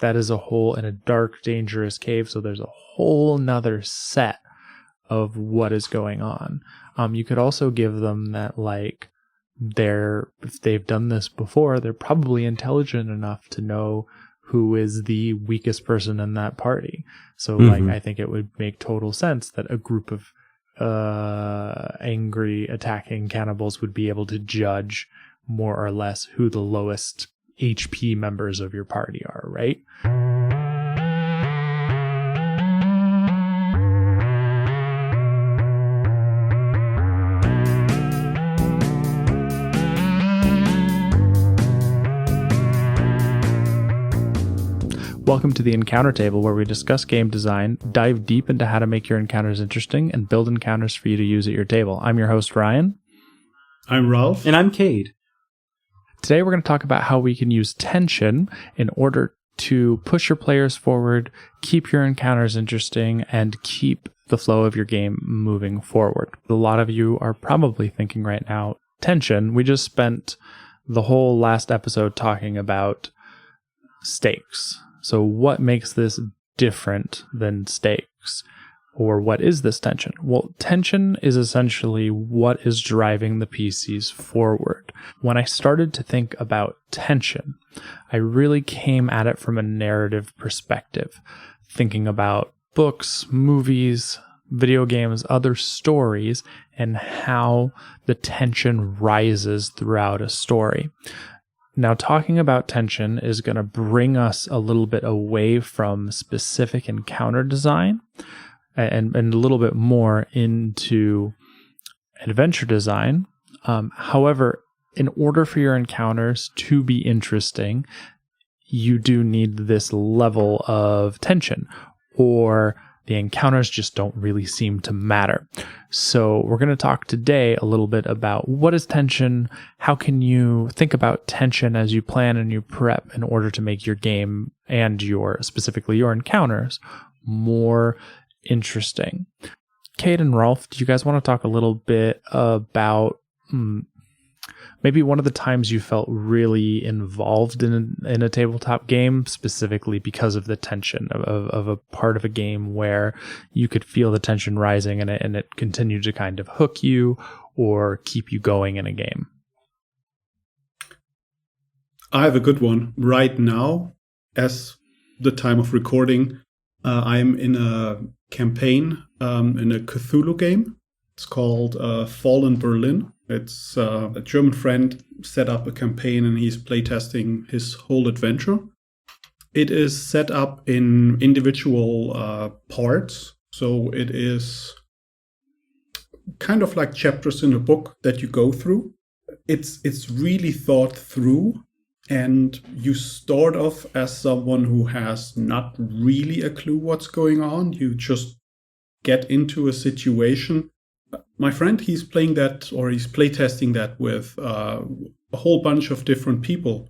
that is a hole in a dark, dangerous cave. So there's a whole nother set of what is going on. You could also give them that, like, if they've done this before, they're probably intelligent enough to know who is the weakest person in that party. So like, I think it would make total sense that a group of angry attacking cannibals would be able to judge more or less who the lowest HP members of your party are, right? Welcome to the Encounter Table, where we discuss game design, dive deep into how to make your encounters interesting, and build encounters for you to use at your table. I'm your host, Ryan. I'm Ralf. And I'm Kade. Today we're going to talk about how we can use tension in order to push your players forward, keep your encounters interesting, and keep the flow of your game moving forward. A lot of you are probably thinking right now, tension. We just spent the whole last episode talking about stakes. So what makes this different than stakes? Or what is this tension? Well, tension is essentially what is driving the PCs forward. When I started to think about tension, I really came at it from a narrative perspective, thinking about books, movies, video games, other stories, and how the tension rises throughout a story. Now, talking about tension is going to bring us a little bit away from specific encounter design and a little bit more into adventure design. However, in order for your encounters to be interesting, you do need this level of tension, or the encounters just don't really seem to matter. So we're going to talk today a little bit about what is tension, how can you think about tension as you plan and you prep in order to make your game and specifically your encounters more interesting. Kade and Ralf, do you guys want to talk a little bit about maybe one of the times you felt really involved in a tabletop game, specifically because of the tension of a part of a game where you could feel the tension rising and it continued to kind of hook you or keep you going in a game? I have a good one. Right now, as the time of recording, I'm in a campaign in a Cthulhu game. It's called Fallen Berlin. It's a German friend set up a campaign and he's playtesting his whole adventure. It is set up in individual parts. So it is kind of like chapters in a book that you go through. It's really thought through, and you start off as someone who has not really a clue what's going on. You just get into a situation. My friend, he's playing that, or he's playtesting that with a whole bunch of different people.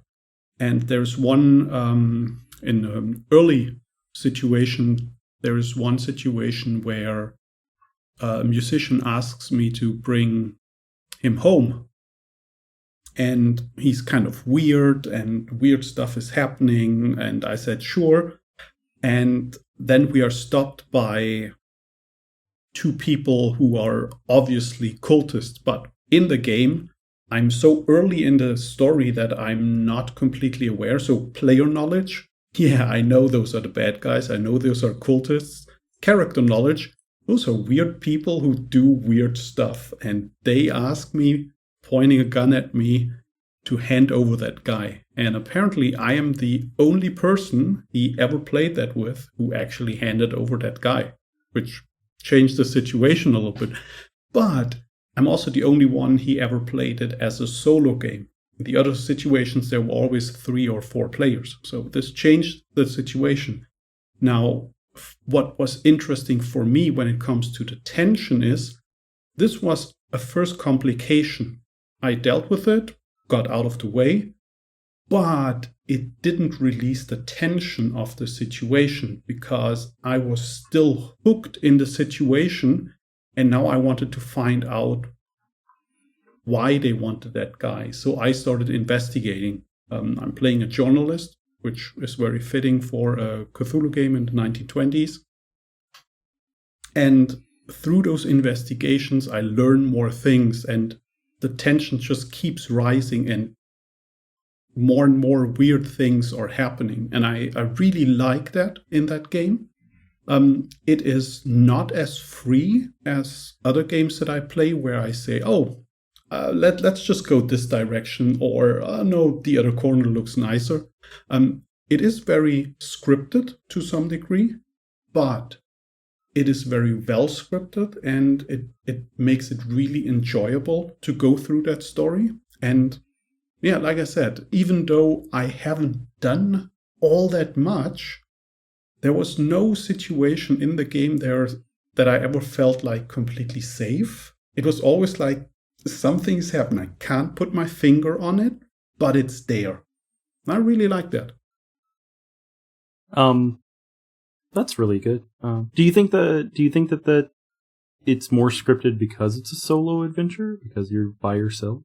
And there's one, in an early situation, there is one situation where a musician asks me to bring him home. And he's kind of weird, and weird stuff is happening. And I said, sure. And then we are stopped by two people who are obviously cultists, but in the game, I'm so early in the story that I'm not completely aware. So player knowledge, yeah, I know those are the bad guys. I know those are cultists. Character knowledge, those are weird people who do weird stuff. And they ask me, pointing a gun at me, to hand over that guy. And apparently I am the only person he ever played that with who actually handed over that guy, which changed the situation a little bit. But I'm also the only one he ever played it as a solo game. In the other situations, there were always 3 or 4 players. So this changed the situation. Now, what was interesting for me when it comes to the tension is, this was a first complication. I dealt with it, got out of the way, but it didn't release the tension of the situation because I was still hooked in the situation, and now I wanted to find out why they wanted that guy. So I started investigating. I'm playing a journalist, which is very fitting for a Cthulhu game in the 1920s. And through those investigations, I learn more things, and the tension just keeps rising, and more weird things are happening. And I really like that in that game. It is not as free as other games that I play, where I say, let's just go this direction, or no, the other corner looks nicer. It is very scripted to some degree, but it is very well scripted, and it makes it really enjoyable to go through that story. And yeah, like I said, even though I haven't done all that much, there was no situation in the game there that I ever felt like completely safe. It was always like something's happened. I can't put my finger on it, but it's there. I really like that. That's really good. Do you think that it's more scripted because it's a solo adventure, because you're by yourself?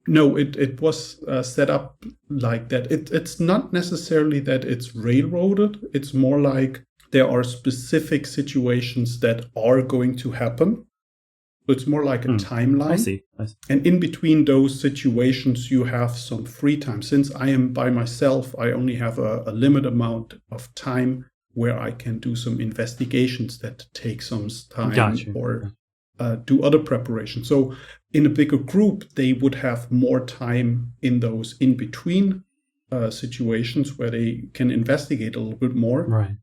No, it was set up like that. It's not necessarily that it's railroaded. It's more like there are specific situations that are going to happen. So it's more like a timeline. I see. And in between those situations, you have some free time. Since I am by myself, I only have a limited amount of time where I can do some investigations that take some time, or do other preparations. So in a bigger group, they would have more time in those in-between situations where they can investigate a little bit more. Right.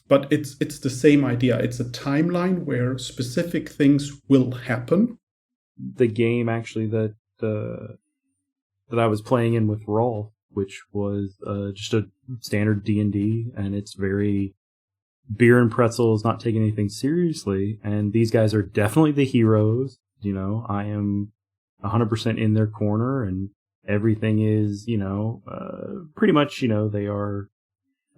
But it's the same idea. It's a timeline where specific things will happen. The game actually that I was playing in with Ralf, which was just a standard D&D, and it's very beer and pretzels, not taking anything seriously. And these guys are definitely the heroes. You know, I am 100% in their corner, and everything is, pretty much, they are.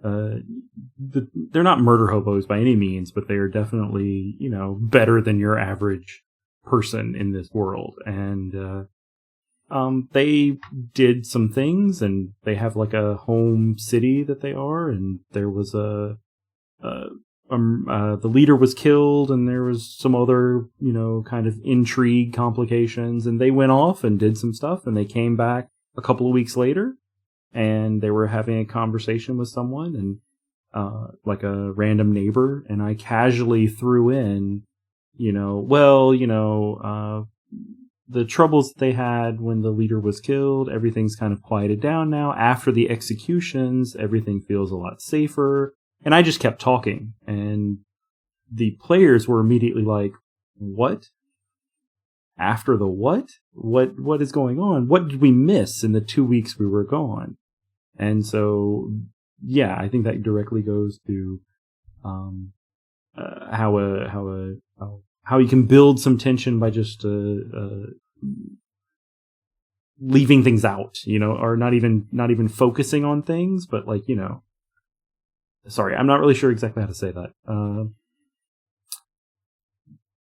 They're not murder hobos by any means, but they are definitely, better than your average person in this world. And they did some things, and they have like a home city that they are, and there was the leader was killed, and there was some other, kind of intrigue complications, and they went off and did some stuff, and they came back a couple of weeks later, and they were having a conversation with someone, and like a random neighbor, and I casually threw in, the troubles that they had when the leader was killed, everything's kind of quieted down now. After the executions, everything feels a lot safer. And I just kept talking, and the players were immediately like, what? After the what? What is going on? What did we miss in the 2 weeks we were gone? And so, yeah, I think that directly goes to how you can build some tension by just leaving things out, or not even focusing on things, but like, sorry, I'm not really sure exactly how to say that.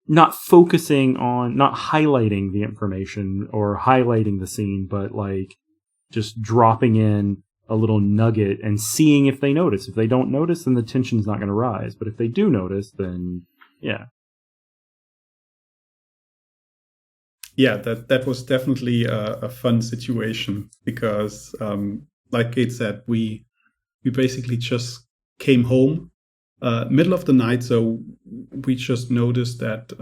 Not focusing on, not highlighting the information or highlighting the scene, but like just dropping in a little nugget and seeing if they notice. If they don't notice, then the tension's not going to rise. But if they do notice, then yeah. Yeah, that was definitely a fun situation, because, like Kate said, we basically just came home middle of the night, so we just noticed that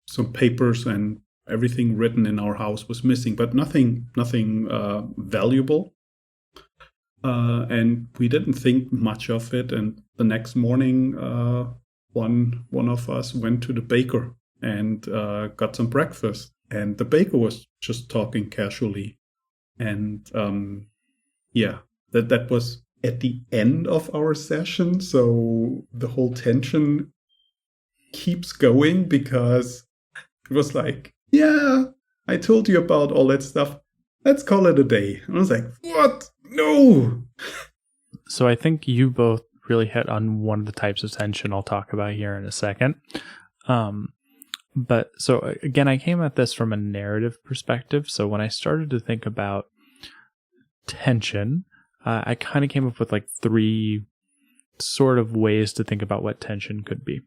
some papers and everything written in our house was missing, but nothing valuable. And we didn't think much of it. And the next morning, one of us went to the baker and got some breakfast. And the baker was just talking casually. And that was at the end of our session. So the whole tension keeps going, because it was like, yeah, I told you about all that stuff. Let's call it a day. And I was like, what? No. So I think you both really hit on one of the types of tension I'll talk about here in a second. But so again, I came at this from a narrative perspective. So when I started to think about tension, I kind of came up with like 3 sort of ways to think about what tension could be.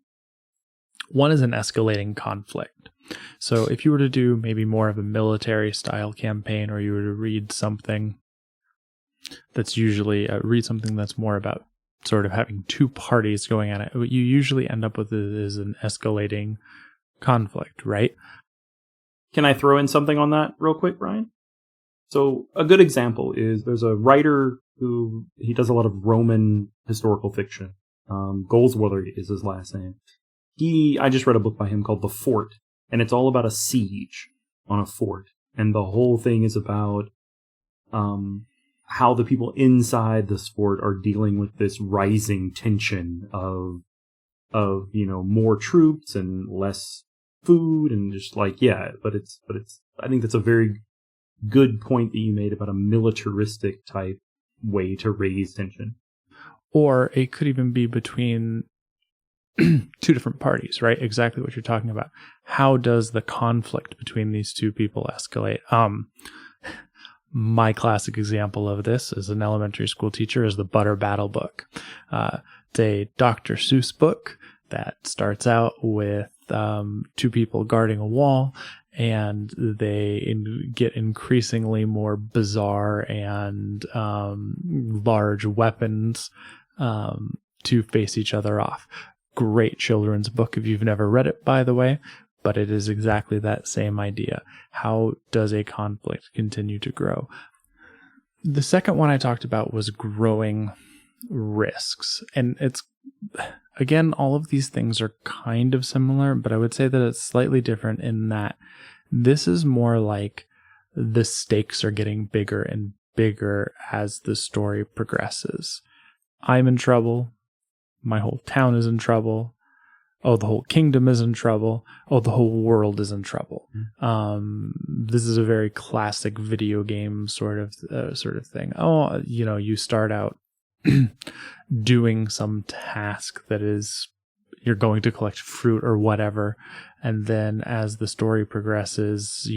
One is an escalating conflict. So if you were to do maybe more of a military style campaign, or you were to read something that's usually read something that's more about sort of having 2 parties going at it, what you usually end up with is an escalating conflict, right? Can I throw in something on that real quick, Ryan? So a good example is there's a writer who he does a lot of Roman historical fiction. Goldsworthy is his last name. I just read a book by him called The Fort, and it's all about a siege on a fort. And the whole thing is about how the people inside this fort are dealing with this rising tension of more troops and less food, and just like, but it's I think that's a very good point that you made about a militaristic type way to raise tension. Or it could even be between 2 different parties, right? Exactly what you're talking about. How does the conflict between these 2 people escalate? My classic example of this as an elementary school teacher is the Butter Battle book. It's a Dr. Seuss book that starts out with 2 people guarding a wall, and they get increasingly more bizarre and large weapons to face each other off. Great children's book if you've never read it, by the way, but it is exactly that same idea. How does a conflict continue to grow? The second one I talked about was growing risks. And it's, again, all of these things are kind of similar, but I would say that it's slightly different in that this is more like the stakes are getting bigger and bigger as the story progresses. I'm in trouble. My whole town is in trouble. Oh, the whole kingdom is in trouble. Oh, the whole world is in trouble. This is a very classic video game sort of thing. Oh, you start out doing some task that is, you're going to collect fruit or whatever. And then as the story progresses,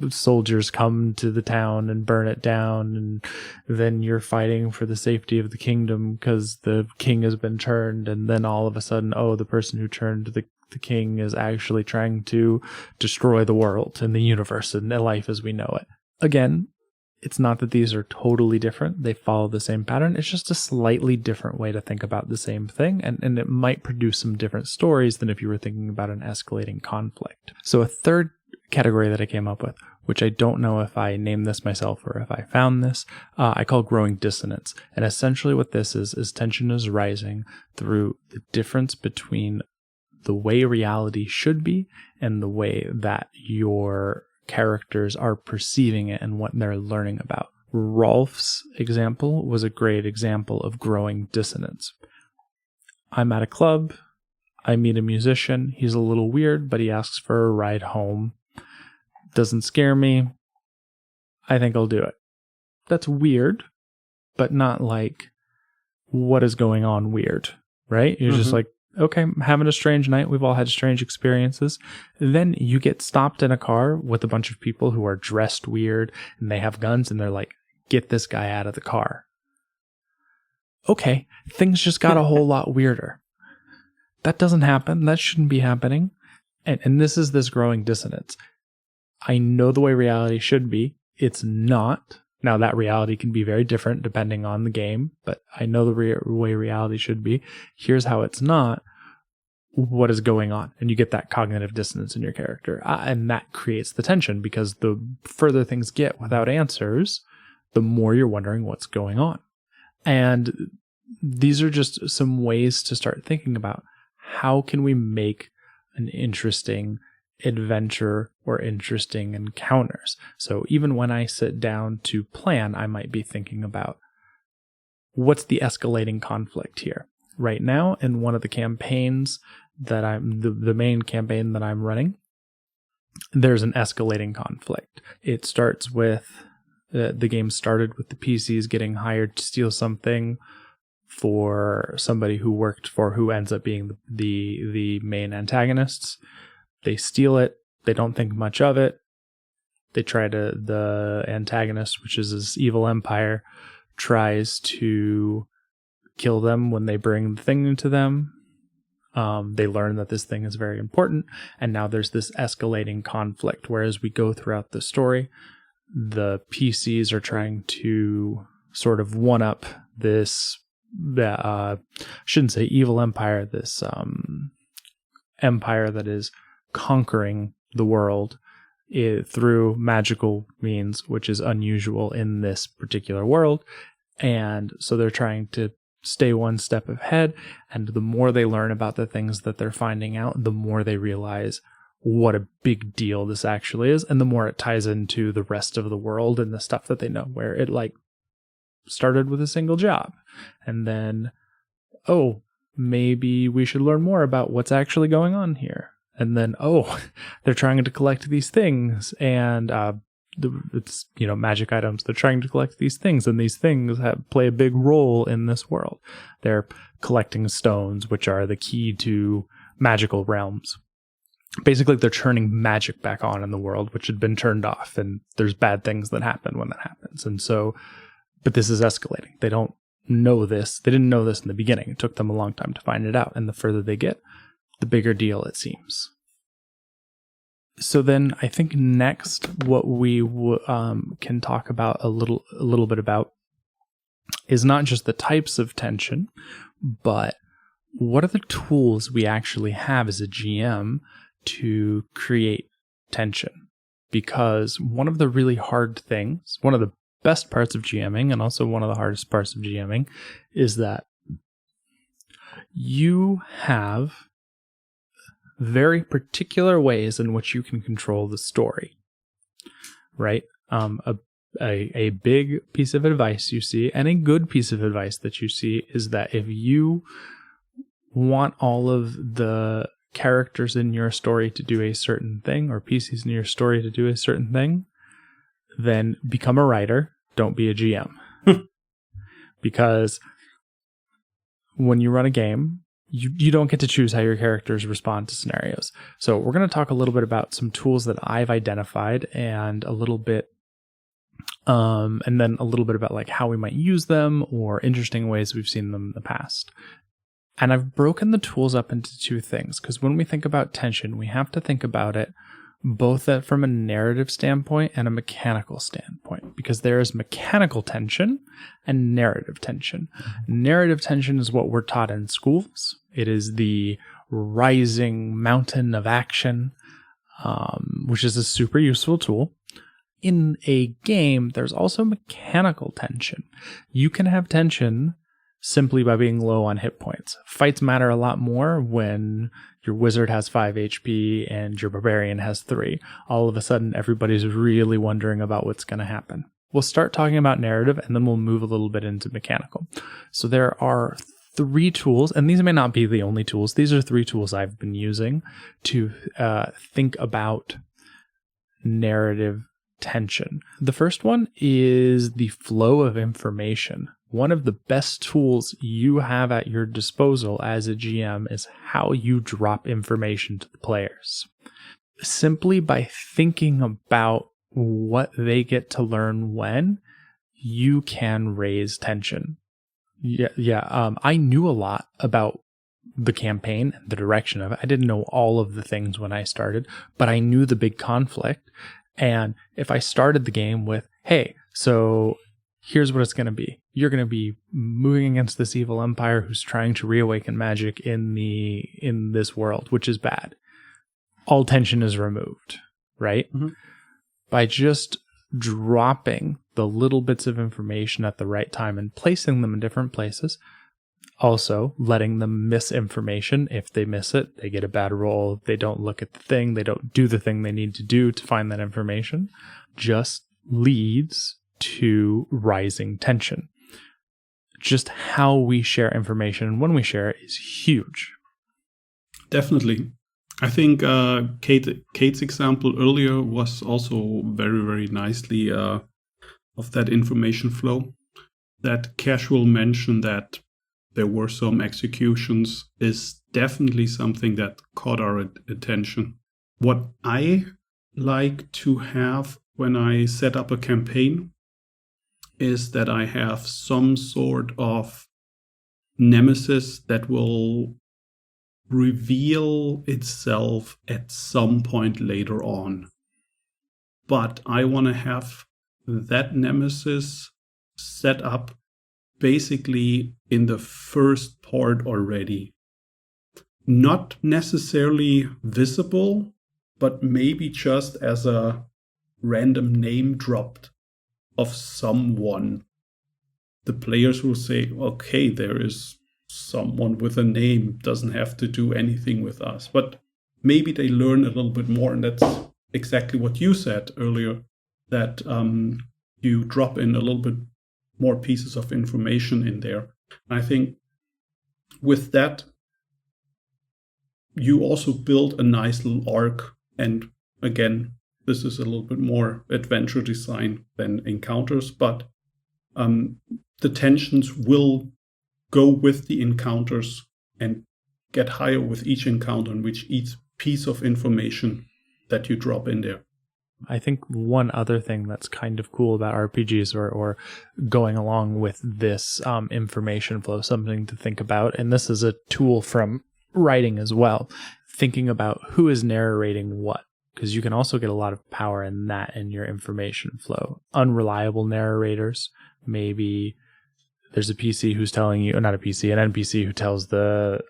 soldiers come to the town and burn it down. And then you're fighting for the safety of the kingdom because the king has been turned. And then all of a sudden, the person who turned the king is actually trying to destroy the world and the universe and life as we know it. Again, it's not that these are totally different. They follow the same pattern. It's just a slightly different way to think about the same thing. And it might produce some different stories than if you were thinking about an escalating conflict. So a third category that I came up with, which I don't know if I named this myself or if I found this, I call growing dissonance. And essentially what this is tension is rising through the difference between the way reality should be and the way that your characters are perceiving it and what they're learning about. Ralf's example was a great example of growing dissonance. I'm at a club. I meet a musician. He's a little weird, but he asks for a ride home. Doesn't scare me. I think I'll do it. That's weird, but not like, what is going on weird, right? You're just like, okay, I'm having a strange night. We've all had strange experiences. Then you get stopped in a car with a bunch of people who are dressed weird and they have guns and they're like, get this guy out of the car. Okay, things just got a whole lot weirder. That doesn't happen. That shouldn't be happening. And this is this growing dissonance. I know the way reality should be. It's not. Now, that reality can be very different depending on the game, but I know the way reality should be. Here's how it's not. What is going on? And you get that cognitive dissonance in your character. And that creates the tension because the further things get without answers, the more you're wondering what's going on. And these are just some ways to start thinking about how can we make an interesting adventure or interesting encounters. So even when I sit down to plan, I might be thinking about what's the escalating conflict here. Right now, in one of the campaigns that the main campaign that I'm running, there's an escalating conflict. It starts with the game started with the PCs getting hired to steal something for somebody who ends up being the main antagonists. They steal it. They don't think much of it. the antagonist, which is this evil empire, tries to kill them when they bring the thing into them. They learn that this thing is very important, and now there's this escalating conflict. Whereas we go throughout the story, the PCs are trying to sort of one-up this, shouldn't say evil empire, this empire that is conquering the world through magical means, which is unusual in this particular world. And so they're trying to stay one step ahead, and the more they learn about the things that they're finding out, the more they realize what a big deal this actually is, and the more it ties into the rest of the world and the stuff that they know, where it like started with a single job, and then, oh, maybe we should learn more about what's actually going on here. And then, oh, they're trying to collect these things, and it's, magic items. They're trying to collect these things, and these things play a big role in this world. They're collecting stones, which are the key to magical realms. Basically, they're turning magic back on in the world, which had been turned off, and there's bad things that happen when that happens. And so, but this is escalating. They don't know this. They didn't know this in the beginning. It took them a long time to find it out, and the further they get, the bigger deal it seems. So then I think next what we can talk about a little bit about is not just the types of tension, but what are the tools we actually have as a GM to create tension? Because one of the really hard things, one of the best parts of GMing, and also one of the hardest parts of GMing, is that you have very particular ways in which you can control the story, right? A big piece of advice you see, and a good piece of advice that you see, is that if you want all of the characters in your story to do a certain thing, or PCs in your story to do a certain thing, then become a writer. Don't be a GM. Because when you run a game, you don't get to choose how your characters respond to scenarios. So we're going to talk a little bit about some tools that I've identified, and a little bit, and then a little bit about like how we might use them, or interesting ways we've seen them in the past. And I've broken the tools up into two things, because when we think about tension, we have to think about it both from a narrative standpoint and a mechanical standpoint, because there is mechanical tension and narrative tension. Narrative tension is what we're taught in schools. It is the rising mountain of action, which is a super useful tool. In a game, there's also mechanical tension. You can have tension simply by being low on hit points. Fights matter a lot more when your wizard has 5 HP and your barbarian has 3. All of a sudden, everybody's really wondering about what's going to happen. We'll start talking about narrative, and then we'll move a little bit into mechanical. So there are 3 tools, and these may not be the only tools. These are 3 tools I've been using to think about narrative tension. The first one is the flow of information. One of the best tools you have at your disposal as a GM is how you drop information to the players. Simply by thinking about what they get to learn when, you can raise tension. I knew a lot about the campaign and the direction of it. I didn't know all of the things when I started, but I knew the big conflict. And if I started the game with, hey, so here's what it's going to be. You're going to be moving against this evil empire who's trying to reawaken magic in this world, which is bad. All tension is removed, right? Mm-hmm. By just dropping the little bits of information at the right time and placing them in different places. Also, letting them miss information. If they miss it, they get a bad roll. They don't look at the thing. They don't do the thing they need to do to find that information. Just leads to rising tension. Just how we share information and when we share it is huge. Definitely. I think Kate's example earlier was also very, very nicely of that information flow. That casual mention that there were some executions is definitely something that caught our attention. What I like to have when I set up a campaign is that I have some sort of nemesis that will reveal itself at some point later on. But I want to have that nemesis set up basically in the first part already. Not necessarily visible, but maybe just as a random name dropped of someone. The players will say, okay, there is someone with a name, doesn't have to do anything with us. But maybe they learn a little bit more, and that's exactly what you said earlier, that you drop in a little bit more pieces of information in there. I think with that, you also build a nice little arc. And again, this is a little bit more adventure design than encounters, but the tensions will go with the encounters and get higher with each encounter and with each piece of information that you drop in there. I think one other thing that's kind of cool about RPGs or going along with this information flow, something to think about, and this is a tool from writing as well, thinking about who is narrating what, because you can also get a lot of power in that in your information flow. Unreliable narrators, maybe there's a PC who's telling you, not a PC, an NPC who tells the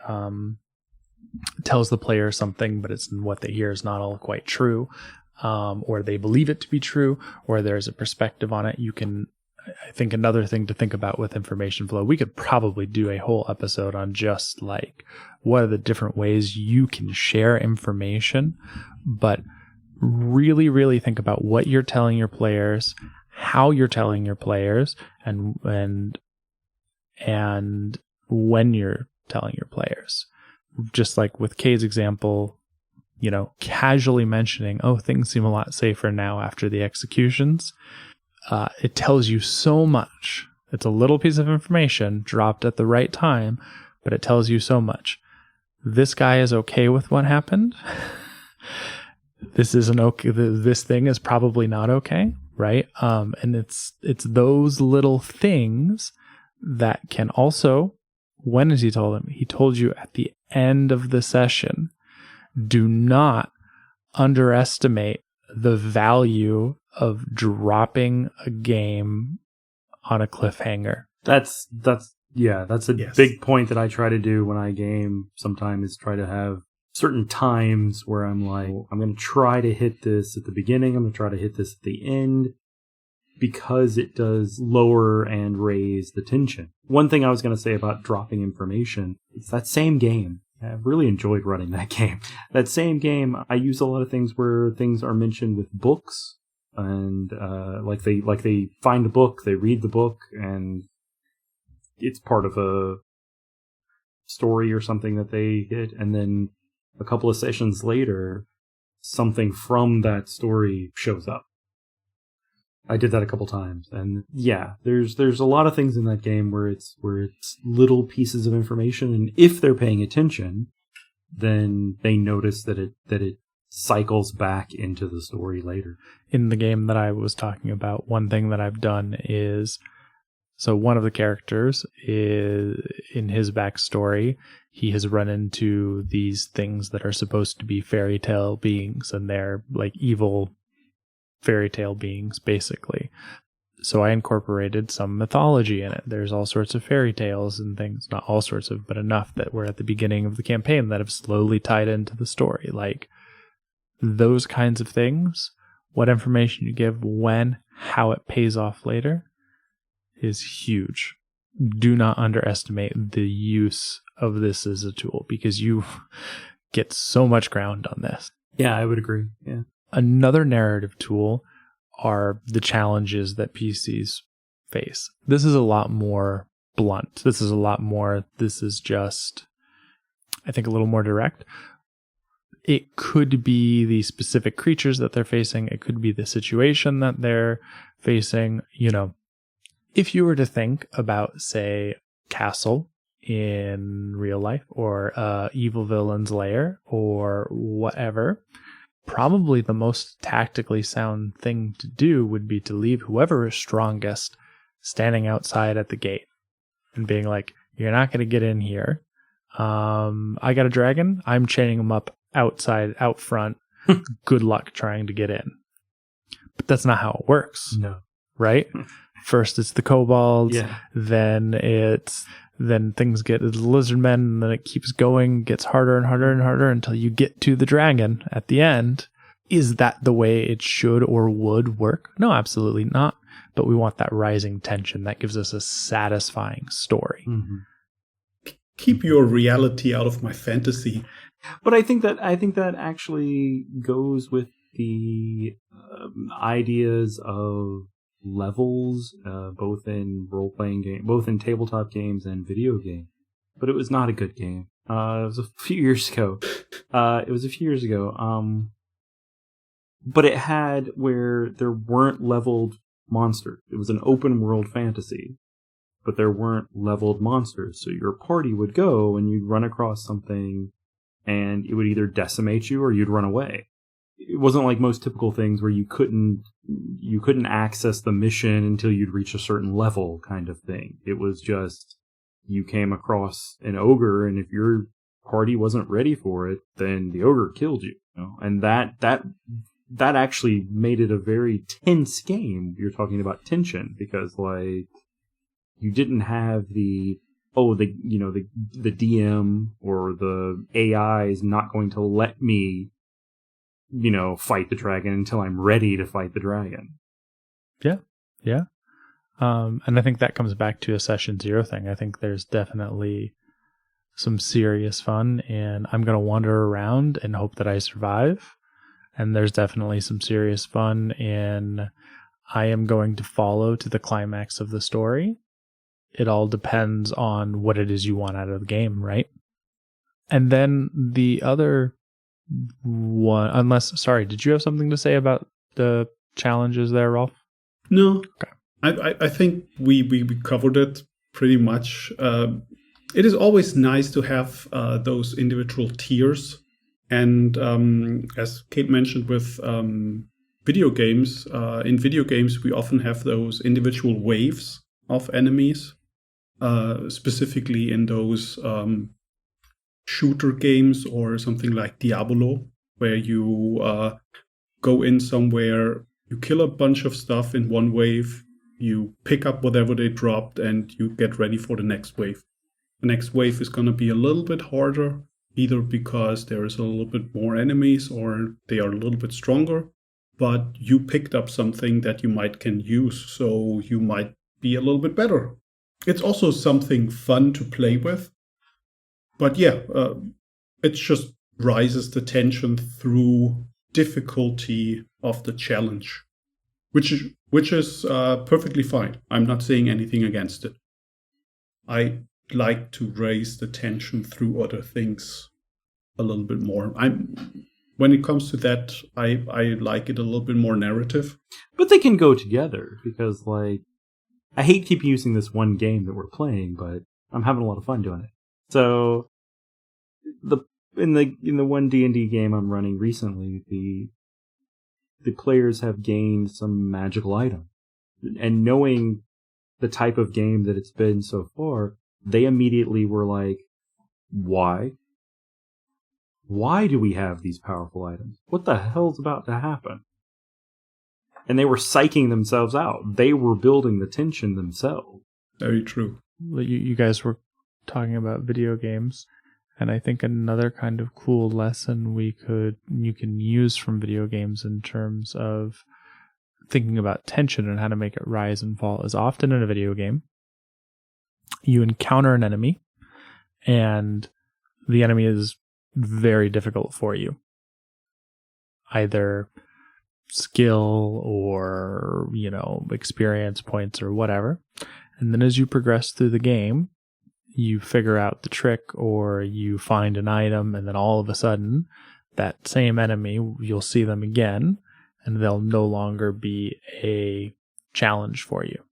player something, but it's what they hear is not all quite true. Or they believe it to be true, or there's a perspective on it. I think another thing to think about with information flow, we could probably do a whole episode on just like what are the different ways you can share information, but really, really think about what you're telling your players, how you're telling your players, and when you're telling your players. Just like with Kade's example, casually mentioning, things seem a lot safer now after the executions. It tells you so much. It's a little piece of information dropped at the right time, but it tells you so much. This guy is okay with what happened. This isn't okay. This thing is probably not okay, right? And it's those little things that can also, when has he told him? He told you at the end of the session. Do not underestimate the value of dropping a game on a cliffhanger. That's a big point that I try to do when I game sometimes, is try to have certain times where I'm like, I'm going to try to hit this at the beginning, I'm going to try to hit this at the end, because it does lower and raise the tension. One thing I was going to say about dropping information, it's that same game. I've really enjoyed running that game. That same game, I use a lot of things where things are mentioned with books, and like they find a book, they read the book, and it's part of a story or something that they hit, and then a couple of sessions later, something from that story shows up. I did that a couple times, and yeah, there's a lot of things in that game where it's little pieces of information, and if they're paying attention, then they notice that it cycles back into the story later. In the game that I was talking about, one thing that I've done is, so one of the characters is, in his backstory, he has run into these things that are supposed to be fairy tale beings, and they're like evil fairy tale beings, basically. So I incorporated some mythology in it. There's all sorts of fairy tales and things, not all sorts of, but enough that were at the beginning of the campaign that have slowly tied into the story. Like those kinds of things, what information you give, when, how it pays off later is huge. Do not underestimate the use of this as a tool, because you get so much ground on this. Yeah, I would agree. Yeah. Another narrative tool are the challenges that PCs face. This is a lot more blunt. This is just, I think, a little more direct. It could be the specific creatures that they're facing. It could be the situation that they're facing. If you were to think about, say, castle in real life, or evil villain's lair, or whatever, probably the most tactically sound thing to do would be to leave whoever is strongest standing outside at the gate and being like, you're not going to get in here. I got a dragon. I'm chaining him up outside, out front. Good luck trying to get in. But that's not how it works. No. Right? First it's the kobolds, Yeah. then things get the lizard men, and then it keeps going, gets harder and harder and harder until you get to the dragon at the end. Is that the way it should or would work? No, absolutely not. But we want that rising tension that gives us a satisfying story. Mm-hmm. Keep your reality out of my fantasy. But I think that actually goes with the ideas of levels, both in role-playing game, both in tabletop games and video games. But it was not a good game. It was a few years ago. But it had where there weren't leveled monsters. It was an open world fantasy, but there weren't leveled monsters. So your party would go and you'd run across something and it would either decimate you or you'd run away. It wasn't like most typical things where you couldn't access the mission until you'd reach a certain level kind of thing. It was just you came across an ogre, and if your party wasn't ready for it, then the ogre killed you. You know? And that actually made it a very tense game. You're talking about tension because like you didn't have the DM or the AI is not going to let me, fight the dragon until I'm ready to fight the dragon. Yeah. Yeah. And I think that comes back to a session 0 thing. I think there's definitely some serious fun in I'm going to wander around and hope that I survive. And there's definitely some serious fun in I am going to follow to the climax of the story. It all depends on what it is you want out of the game, right? And then the other one, did you have something to say about the challenges there, Ralf? No. Okay. I think we covered it pretty much. It is always nice to have those individual tiers. And as Kate mentioned with video games, in video games we often have those individual waves of enemies, specifically in those shooter games or something like Diablo, where you go in somewhere, you kill a bunch of stuff in one wave, you pick up whatever they dropped, and you get ready for the next wave. The next wave is going to be a little bit harder, either because there is a little bit more enemies or they are a little bit stronger, but you picked up something that you can use, so you might be a little bit better. It's also something fun to play with. But yeah, it just rises the tension through difficulty of the challenge, which is perfectly fine. I'm not saying anything against it. I like to raise the tension through other things a little bit more. When it comes to that, I like it a little bit more narrative. But they can go together because, like, I hate keep using this one game that we're playing, but I'm having a lot of fun doing it. So, in the one D&D game I'm running recently, the players have gained some magical item, and knowing the type of game that it's been so far, they immediately were like, "Why? Why do we have these powerful items? What the hell's about to happen?" And they were psyching themselves out. They were building the tension themselves. Very true. You guys were talking about video games, and I think another kind of cool lesson you can use from video games in terms of thinking about tension and how to make it rise and fall is often in a video game, you encounter an enemy, and the enemy is very difficult for you. Either skill or, experience points or whatever. And then as you progress through the game, you figure out the trick or you find an item, and then all of a sudden that same enemy, you'll see them again, and they'll no longer be a challenge for you.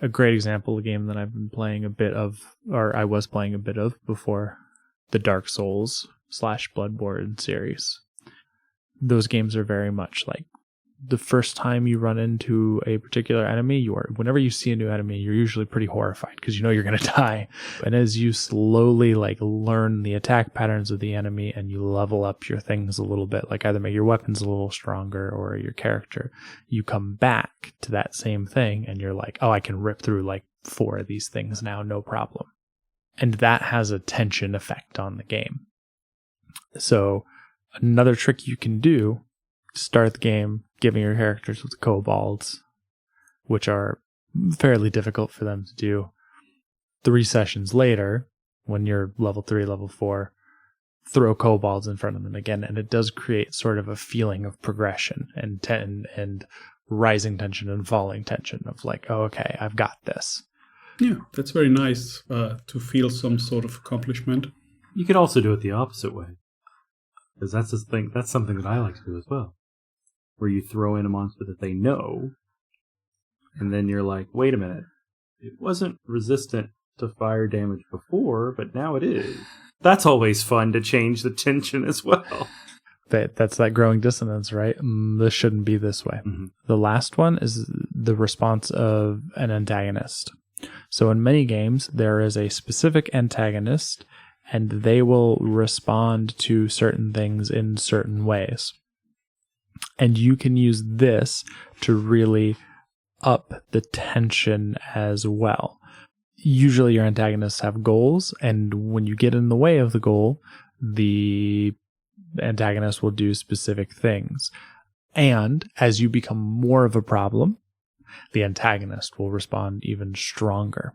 A great example, a game that I've been playing a bit of, or I was playing a bit of before, the Dark Souls / Bloodborne series. those games are very much like the first time you run into a particular enemy, whenever you see a new enemy, you're usually pretty horrified because you know you're going to die. And as you slowly like learn the attack patterns of the enemy and you level up your things a little bit, like either make your weapons a little stronger or your character, you come back to that same thing and you're like, oh, I can rip through like 4 of these things now, no problem. And that has a tension effect on the game. So another trick you can do, start the game giving your characters with kobolds, which are fairly difficult for them to do. 3 sessions later, when you're level 3, level 4, throw kobolds in front of them again, and it does create sort of a feeling of progression and rising tension and falling tension of like, oh, okay, I've got this. Yeah, that's very nice to feel some sort of accomplishment. You could also do it the opposite way, because that's the thing. That's something that I like to do as well, where you throw in a monster that they know, and then you're like, wait a minute, it wasn't resistant to fire damage before, but now it is. That's always fun to change the tension as well. That's that growing dissonance, right? This shouldn't be this way. Mm-hmm. The last one is the response of an antagonist. So in many games, there is a specific antagonist, and they will respond to certain things in certain ways. And you can use this to really up the tension as well. Usually your antagonists have goals, and when you get in the way of the goal, the antagonist will do specific things. And as you become more of a problem, the antagonist will respond even stronger.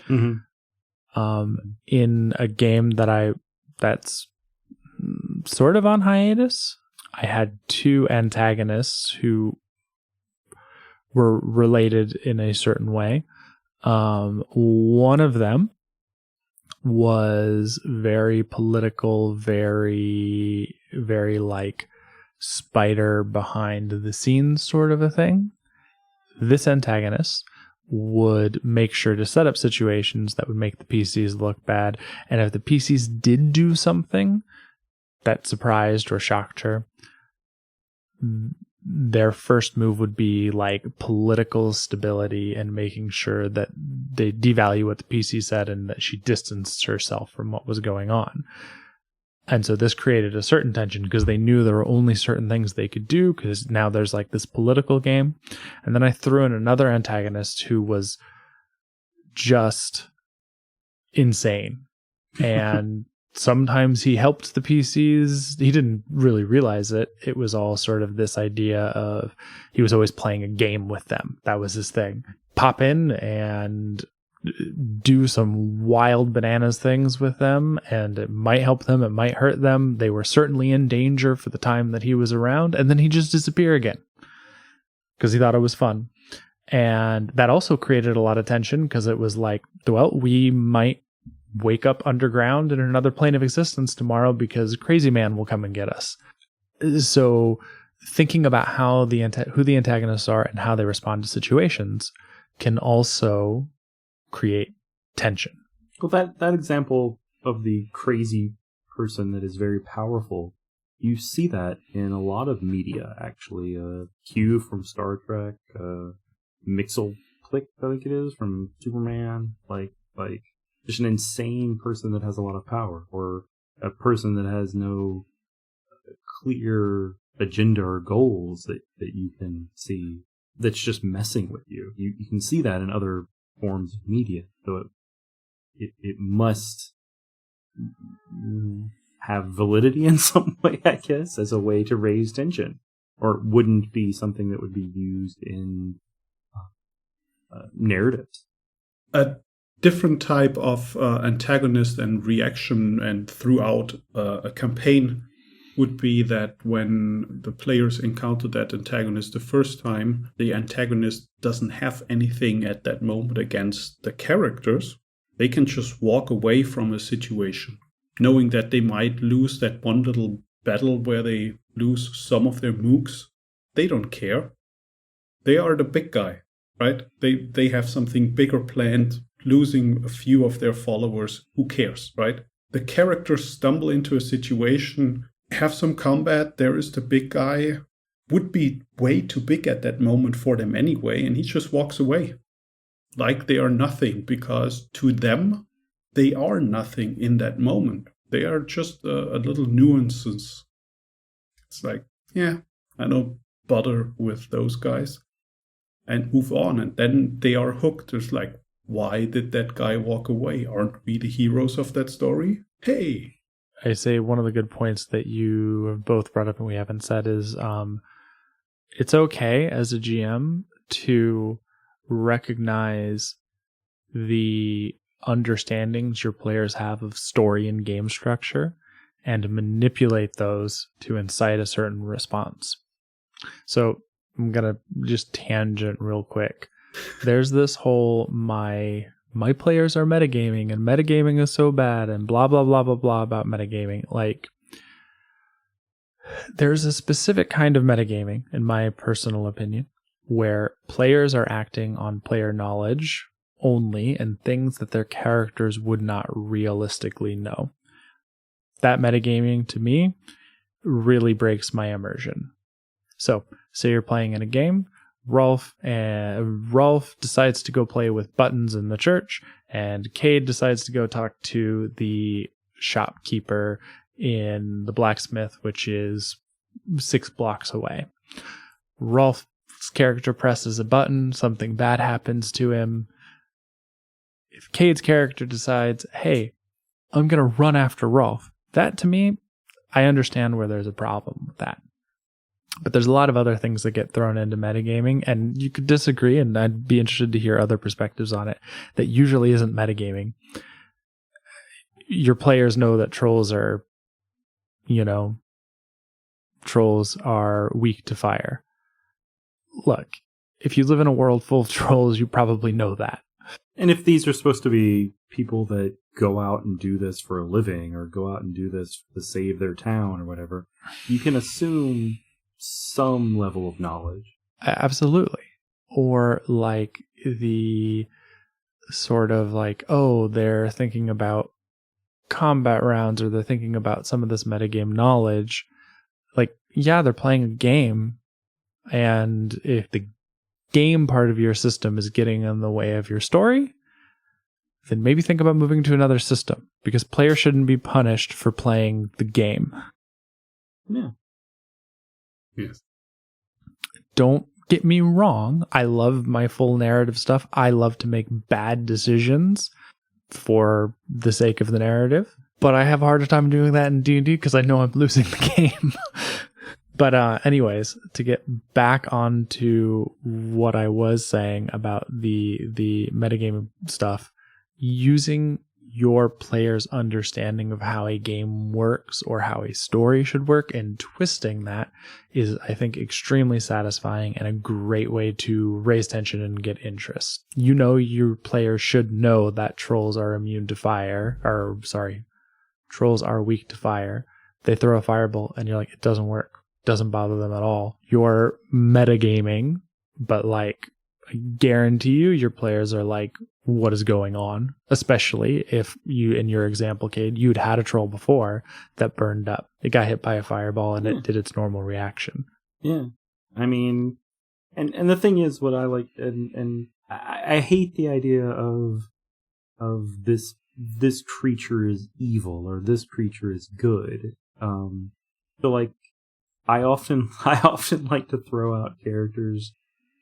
Mm-hmm. In a game that's sort of on hiatus, I had 2 antagonists who were related in a certain way. One of them was very political, very, very like spider behind the scenes sort of a thing. This antagonist would make sure to set up situations that would make the PCs look bad. And if the PCs did do something that surprised or shocked her, their first move would be like political stability and making sure that they devalue what the PC said and that she distanced herself from what was going on. And so this created a certain tension because they knew there were only certain things they could do because now there's like this political game. And then I threw in another antagonist who was just insane. And sometimes he helped the PCs. He didn't really realize it. It was all sort of this idea of he was always playing a game with them. That was his thing. Pop in and do some wild bananas things with them, and it might help them, it might hurt them. They were certainly in danger for the time that he was around, and then he just disappear again because he thought it was fun. And that also created a lot of tension because it was like, well, we might wake up underground in another plane of existence tomorrow because Crazy Man will come and get us. So thinking about how who the antagonists are and how they respond to situations can also create tension. Well, that example of the crazy person that is very powerful, you see that in a lot of media, actually. Q from Star Trek, Mixel Click, I think it is, from Superman, like just an insane person that has a lot of power, or a person that has no clear agenda or goals that you can see, that's just messing with you. You can see that in other forms of media, so it must have validity in some way, I guess, as a way to raise tension, or it wouldn't be something that would be used in narratives. A different type of antagonist and reaction and throughout a campaign would be that when the players encounter that antagonist the first time, the antagonist doesn't have anything at that moment against the characters. They can just walk away from a situation, knowing that they might lose that one little battle where they lose some of their mooks. They don't care. They are the big guy, right? They have something bigger planned, losing a few of their followers. Who cares, right? The characters stumble into a situation have some combat. There is the big guy, would be way too big at that moment for them anyway, and he just walks away like they are nothing, because to them, they are nothing in that moment. They are just a little nuances. It's like, yeah, I don't bother with those guys and move on. And then they are hooked. It's like, why did that guy walk away? Aren't we the heroes of that story? Hey. I say one of the good points that you have both brought up and we haven't said is it's okay as a GM to recognize the understandings your players have of story and game structure and manipulate those to incite a certain response. So I'm going to just tangent real quick. There's this whole my players are metagaming and metagaming is so bad and blah, blah, blah, blah, blah about metagaming. Like, there's a specific kind of metagaming, in my personal opinion, where players are acting on player knowledge only and things that their characters would not realistically know. That metagaming, to me, really breaks my immersion. So, say you're playing in a game, Ralf decides to go play with buttons in the church, and Kade decides to go talk to the shopkeeper in the blacksmith, which is 6 blocks away. Ralph's character presses a button, something bad happens to him. If Kade's character decides, hey, I'm going to run after Ralf, that to me, I understand where there's a problem with that. But there's a lot of other things that get thrown into metagaming, and you could disagree, and I'd be interested to hear other perspectives on it, that usually isn't metagaming. Your players know that trolls are weak to fire. Look, if you live in a world full of trolls, you probably know that. And if these are supposed to be people that go out and do this for a living or go out and do this to save their town or whatever, you can assume some level of knowledge. Absolutely. Or like the sort of like, oh, they're thinking about combat rounds or they're thinking about some of this metagame knowledge. Like, yeah, they're playing a game, and if the game part of your system is getting in the way of your story, then maybe think about moving to another system, because players shouldn't be punished for playing the game. Yeah. Yes. Don't get me wrong. I love my full narrative stuff. I love to make bad decisions for the sake of the narrative, but I have a harder time doing that in D&D because I know I'm losing the game. But anyways, to get back onto what I was saying about the metagame stuff, using your player's understanding of how a game works or how a story should work and twisting that is, I think, extremely satisfying and a great way to raise tension and get interest. You know, your players should know that trolls are immune to fire, trolls are weak to fire. They throw a fireball and you're like, it doesn't work. Doesn't bother them at all. You're metagaming, but like, I guarantee you, your players are like, what is going on? Especially if you, in your example, Kade, you'd had a troll before that burned up. It got hit by a fireball and it did its normal reaction. Yeah. I mean, and the thing is, what I like, and I hate the idea of this creature is evil or this creature is good. So like, I often like to throw out characters,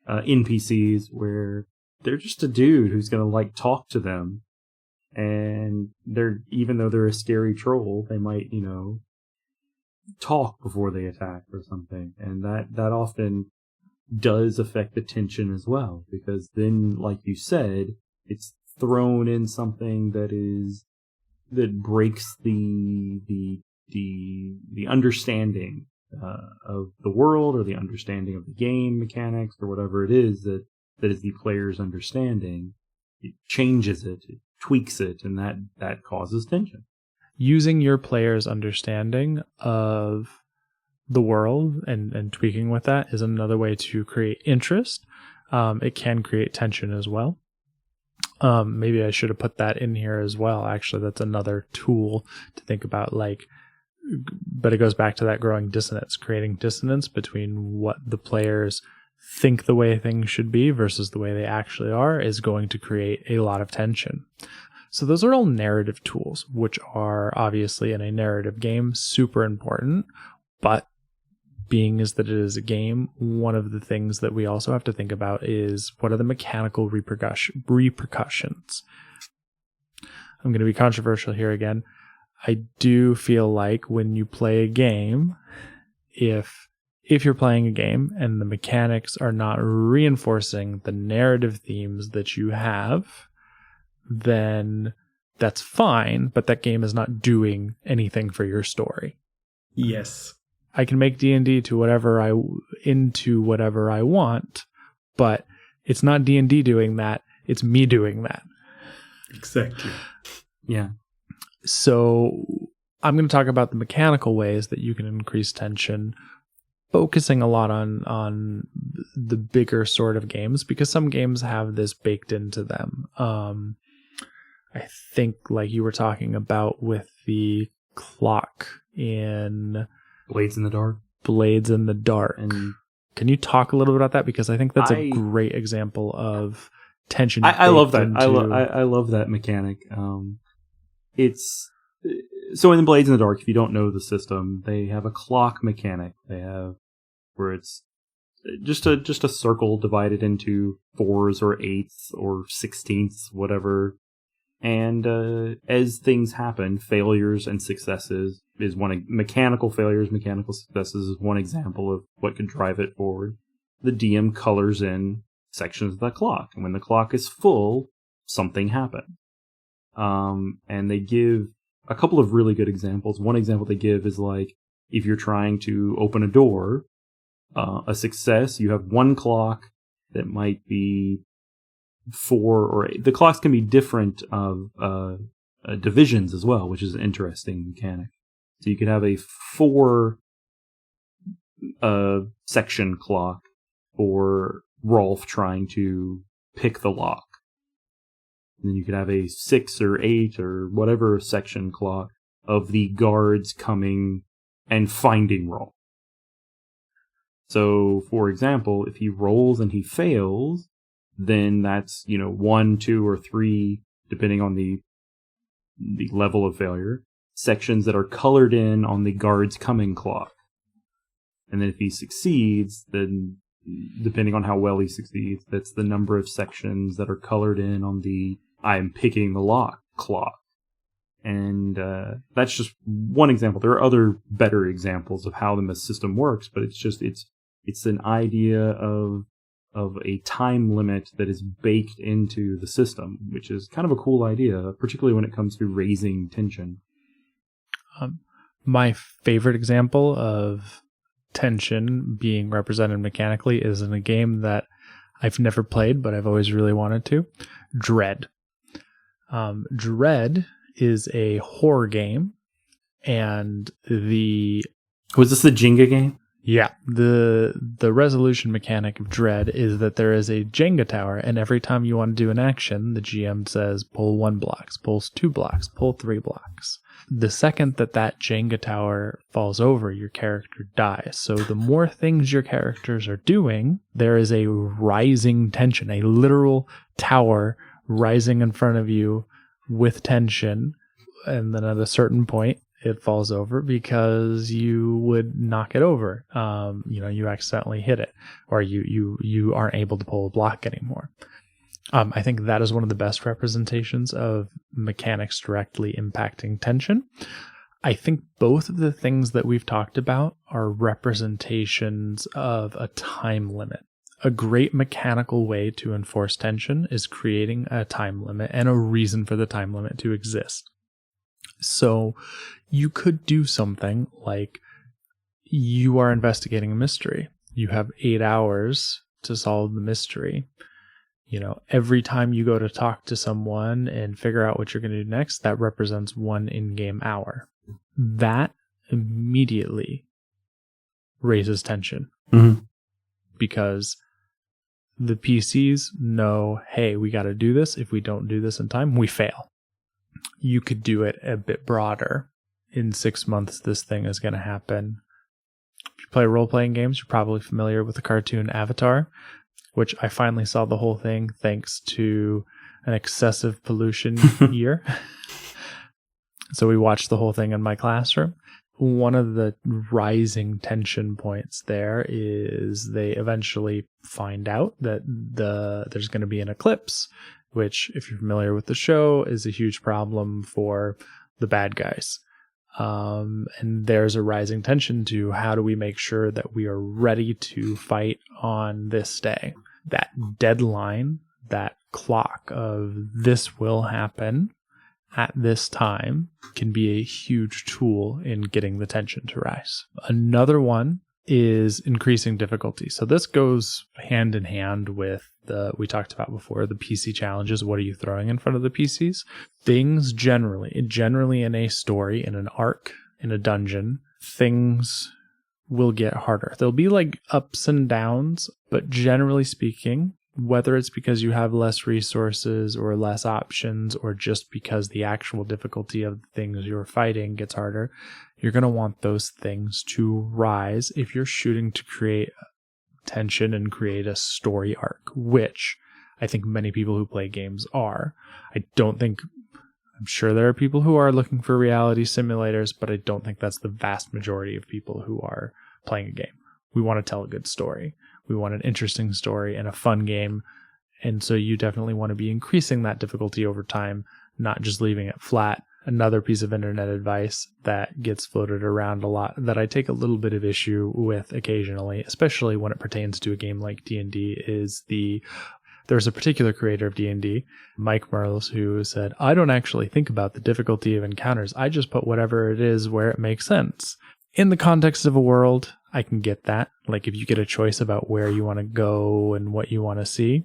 NPCs, where they're just a dude who's gonna like talk to them, and even though they're a scary troll, they might talk before they attack or something, and that often does affect the tension as well, because then, like you said, it's thrown in something that breaks the understanding of the world or the understanding of the game mechanics or whatever it is that is the player's understanding. It changes it tweaks it, and that causes tension. Using your player's understanding of the world and tweaking with that is another way to create interest. It can create tension as well. Maybe I should have put that in here as well. Actually, that's another tool to think about, like but it goes back to that growing dissonance, creating dissonance between what the players think the way things should be versus the way they actually are is going to create a lot of tension. So those are all narrative tools, which are obviously in a narrative game super important, but being is that it is a game, one of the things that we also have to think about is what are the mechanical repercussions. I'm going to be controversial here again. I do feel like when you play a game, if you're playing a game and the mechanics are not reinforcing the narrative themes that you have, then that's fine, but that game is not doing anything for your story. Yes. I can make D&D into whatever I want, but it's not D&D doing that, it's me doing that. Exactly. Yeah. So I'm going to talk about the mechanical ways that you can increase tension, focusing a lot on the bigger sort of games, because some games have this baked into them. I think like you were talking about with the clock in Blades in the Dark. And can you talk a little bit about that? Because I think that's a great example of tension. I love that. I love that mechanic. It's so in Blades in the Dark, if you don't know the system, they have a clock mechanic. They have where it's just a circle divided into 4s or 8s or 16ths, whatever. And as things happen, failures and successes is mechanical failures, mechanical successes is one example of what could drive it forward. The DM colors in sections of the clock, and when the clock is full, something happens. And they give a couple of really good examples. One example they give is like, if you're trying to open a door, a success, you have one clock that might be 4 or 8. The clocks can be different of divisions as well, which is an interesting mechanic. So you could have a 4 section clock for Ralf trying to pick the lock. And then you could have a 6 or 8 or whatever section clock of the guards coming and finding Ralf. So, for example, if he rolls and he fails, then that's, 1, 2, or 3, depending on the level of failure, sections that are colored in on the guard's coming clock. And then if he succeeds, then depending on how well he succeeds, that's the number of sections that are colored in on the I'm picking the lock clock. And that's just one example. There are other better examples of how the system works, but it's an idea of a time limit that is baked into the system, which is kind of a cool idea, particularly when it comes to raising tension. My favorite example of tension being represented mechanically is in a game that I've never played, but I've always really wanted to. Dread. Dread is a horror game, and was this the Jenga game? Yeah, the resolution mechanic of Dread is that there is a Jenga tower, and every time you want to do an action, the GM says pull 1 block, pull 2 blocks, pull 3 blocks. The second that Jenga tower falls over, your character dies. So the more things your characters are doing, there is a rising tension, a literal tower rising in front of you with tension, and then at a certain point, it falls over because you would knock it over. You accidentally hit it, or you aren't able to pull a block anymore. I think that is one of the best representations of mechanics directly impacting tension. I think both of the things that we've talked about are representations of a time limit. A great mechanical way to enforce tension is creating a time limit and a reason for the time limit to exist. So you could do something like you are investigating a mystery. You have 8 hours to solve the mystery. Every time you go to talk to someone and figure out what you're going to do next, that represents 1 in-game hour. That immediately raises tension. Mm-hmm. Because the PCs know, hey, we got to do this. If we don't do this in time, we fail. You could do it a bit broader in 6 months this thing is going to happen. If you play role-playing games, you're probably familiar with the cartoon Avatar, which I finally saw the whole thing thanks to an excessive pollution year. So we watched the whole thing in my classroom. One of the rising tension points there is they eventually find out that there's going to be an eclipse, which, if you're familiar with the show, is a huge problem for the bad guys. And there's a rising tension to how do we make sure that we are ready to fight on this day. That deadline, that clock of this will happen at this time can be a huge tool in getting the tension to rise. Another one is increasing difficulty. So this goes hand in hand with we talked about before, the PC challenges. What are you throwing in front of the PCs? Things generally in a story, in an arc, in a dungeon, things will get harder. There'll be like ups and downs, but generally speaking, whether it's because you have less resources or less options, or just because the actual difficulty of the things you're fighting gets harder, you're going to want those things to rise if you're shooting to create tension and create a story arc, which I think many people who play games are. I'm sure there are people who are looking for reality simulators, but I don't think that's the vast majority of people who are playing a game. We want to tell a good story. We want an interesting story and a fun game. And so you definitely want to be increasing that difficulty over time, not just leaving it flat. Another piece of internet advice that gets floated around a lot that I take a little bit of issue with occasionally, especially when it pertains to a game like D&D, is there's a particular creator of D&D, Mike Merles, who said, I don't actually think about the difficulty of encounters. I just put whatever it is where it makes sense. In the context of a world, I can get that. Like if you get a choice about where you want to go and what you want to see.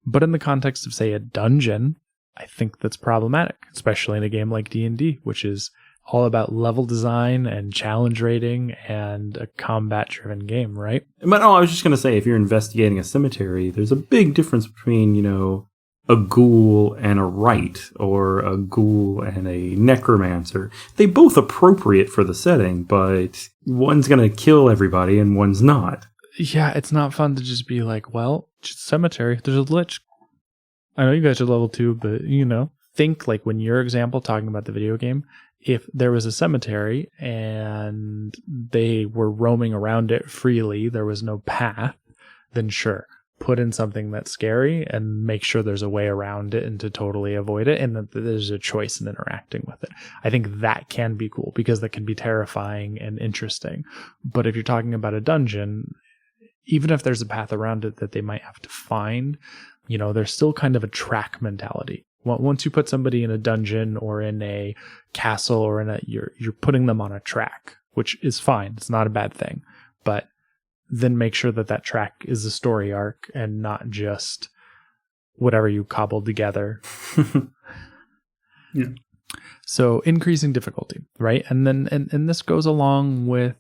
But in the context of, say, a dungeon, I think that's problematic, especially in a game like D&D, which is all about level design and challenge rating and a combat-driven game, right? But no, I was just going to say, if you're investigating a cemetery, there's a big difference between, a ghoul and a rite, or a ghoul and a necromancer. They both appropriate for the setting, but one's going to kill everybody and one's not. Yeah, it's not fun to just be like, well, just cemetery, there's a lich. I know you guys are level 2, but, think like when your example talking about the video game, if there was a cemetery and they were roaming around it freely, there was no path, then sure, put in something that's scary and make sure there's a way around it and to totally avoid it, and that there's a choice in interacting with it. I think that can be cool because that can be terrifying and interesting. But if you're talking about a dungeon, even if there's a path around it that they might have to find, there's still kind of a track mentality. Once you put somebody in a dungeon or in a castle or you're putting them on a track, which is fine. It's not a bad thing. But then make sure that track is a story arc and not just whatever you cobbled together. Yeah. So increasing difficulty, right? And then and this goes along with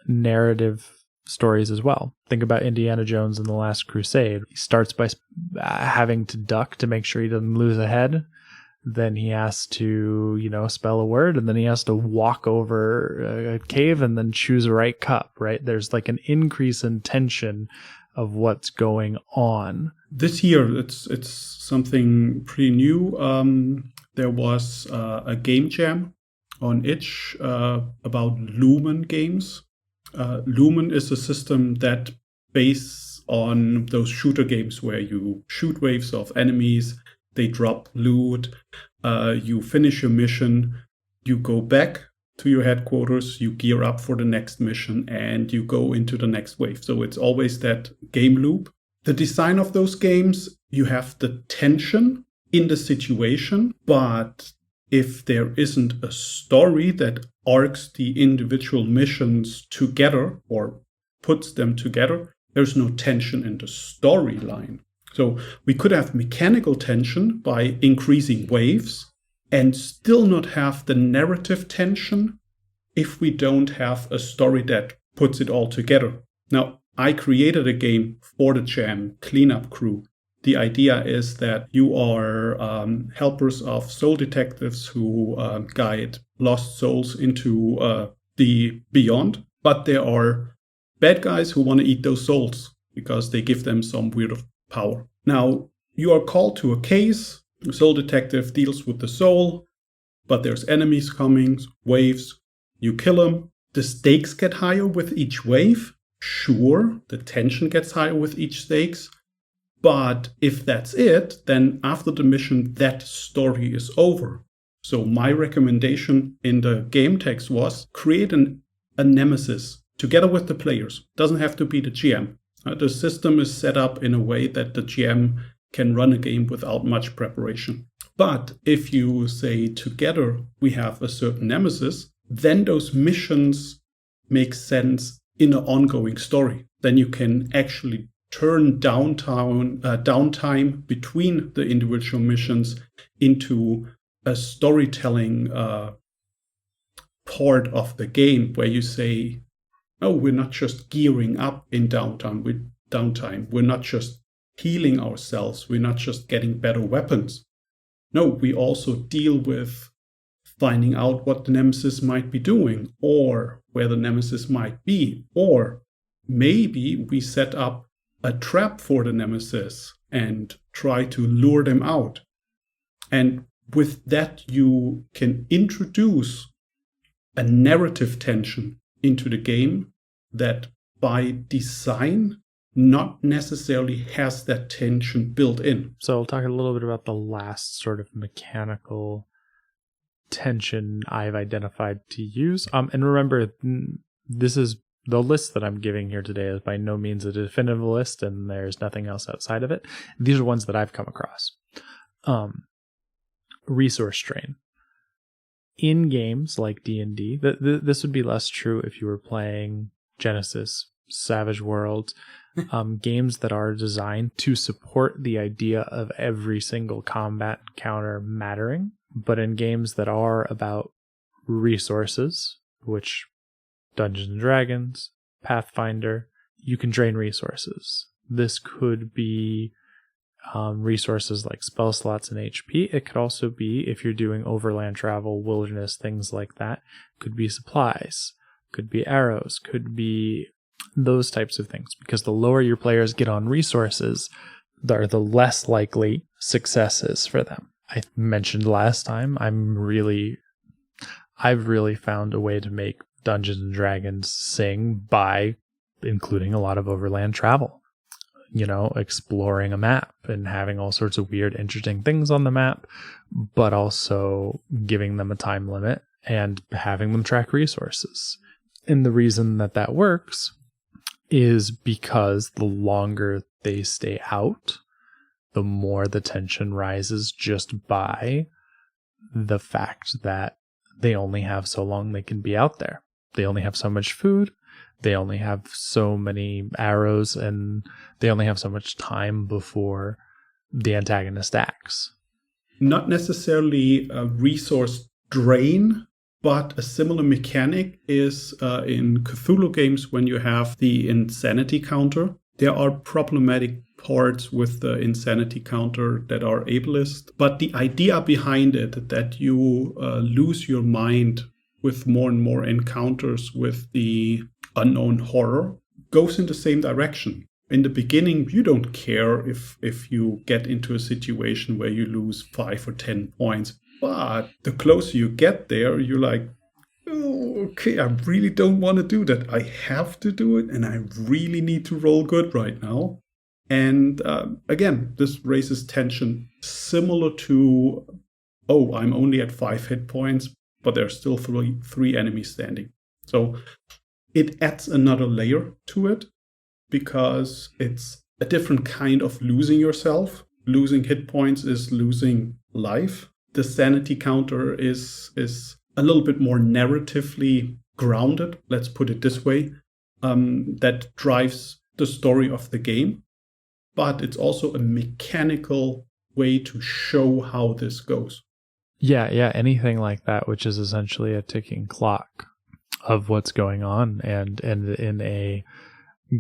narrative stories as well. Think about Indiana Jones and the Last Crusade. He starts by having to duck to make sure he doesn't lose a head. Then he has to, spell a word, and then he has to walk over a cave and then choose a right cup, right? There's like an increase in tension of what's going on. This year, it's something pretty new. There was a game jam on itch about Lumen games. Lumen is a system that based on those shooter games where you shoot waves of enemies, they drop loot, you finish your mission, you go back to your headquarters, you gear up for the next mission, and you go into the next wave. So it's always that game loop. The design of those games, you have the tension in the situation, but if there isn't a story that arcs the individual missions together or puts them together, there's no tension in the storyline. So we could have mechanical tension by increasing waves and still not have the narrative tension if we don't have a story that puts it all together. Now, I created a game for the Jam Cleanup Crew, The idea is that you are helpers of soul detectives who guide lost souls into the beyond, but there are bad guys who want to eat those souls because they give them some weird power. Now, you are called to a case. The soul detective deals with the soul, but there's enemies coming, waves. You kill them. The stakes get higher with each wave. Sure, the tension gets higher with each stakes. But if that's it, then after the mission, that story is over. So my recommendation in the game text was create a nemesis together with the players. Doesn't have to be the GM. The system is set up in a way that the GM can run a game without much preparation. But if you say together we have a certain nemesis, then those missions make sense in an ongoing story. Then you can actually turn downtime between the individual missions into a storytelling part of the game where you say, oh, we're not just gearing up in downtime. We're not just healing ourselves. We're not just getting better weapons. No, we also deal with finding out what the nemesis might be doing or where the nemesis might be. Or maybe we set up a trap for the nemesis and try to lure them out. And with that, you can introduce a narrative tension into the game that by design not necessarily has that tension built in. So I'll talk a little bit about the last sort of mechanical tension I've identified to use. And remember, this is the list that I'm giving here today is by no means a definitive list, and there's nothing else outside of it. These are ones that I've come across. Resource strain. In games like D&D, this would be less true if you were playing Genesis, Savage Worlds, games that are designed to support the idea of every single combat encounter mattering. But in games that are about resources, which Dungeons and Dragons, Pathfinder, you can drain resources. This could be resources like spell slots and HP. It could also be, if you're doing overland travel, wilderness, things like that, could be supplies, could be arrows, could be those types of things. Because the lower your players get on resources, the less likely success is for them. I mentioned last time, I've really found a way to make Dungeons and Dragons sing by including a lot of overland travel. You know, exploring a map and having all sorts of weird, interesting things on the map, but also giving them a time limit and having them track resources. And the reason that works is because the longer they stay out, the more the tension rises just by the fact that they only have so long they can be out there. They only have so much food. They only have so many arrows, and they only have so much time before the antagonist acts. Not necessarily a resource drain, but a similar mechanic is in Cthulhu games when you have the insanity counter. There are problematic parts with the insanity counter that are ableist, but the idea behind it that you lose your mind with more and more encounters with the unknown horror goes in the same direction. In the beginning, you don't care if you get into a situation where you lose 5 or 10 points. But the closer you get there, you're like, oh, okay, I really don't want to do that. I have to do it, and I really need to roll good right now. And again, this raises tension similar to, oh, I'm only at 5 hit points, but there's still three enemies standing. So it adds another layer to it because it's a different kind of losing yourself. Losing hit points is losing life. The sanity counter is a little bit more narratively grounded, let's put it this way, that drives the story of the game. But it's also a mechanical way to show how this goes. Yeah, anything like that, which is essentially a ticking clock of what's going on, and in a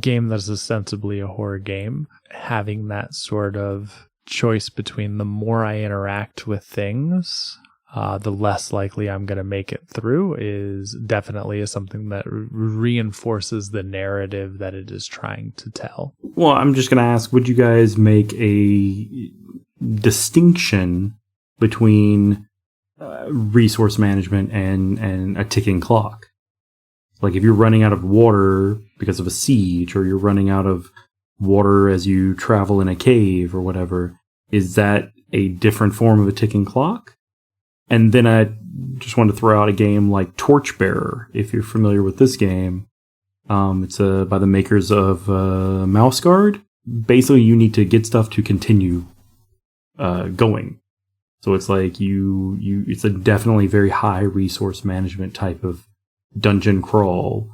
game that's ostensibly a horror game, having that sort of choice between the more I interact with things, the less likely I'm going to make it through is definitely something that reinforces the narrative that it is trying to tell. Well, I'm just going to ask, would you guys make a distinction between resource management and a ticking clock? Like if you're running out of water because of a siege, or you're running out of water as you travel in a cave or whatever, is that a different form of a ticking clock? And then I just want to throw out a game like Torchbearer, if you're familiar with this game. It's by the makers of Mouse Guard. Basically, you need to get stuff to continue going. So it's like it's a definitely very high resource management type of dungeon crawl,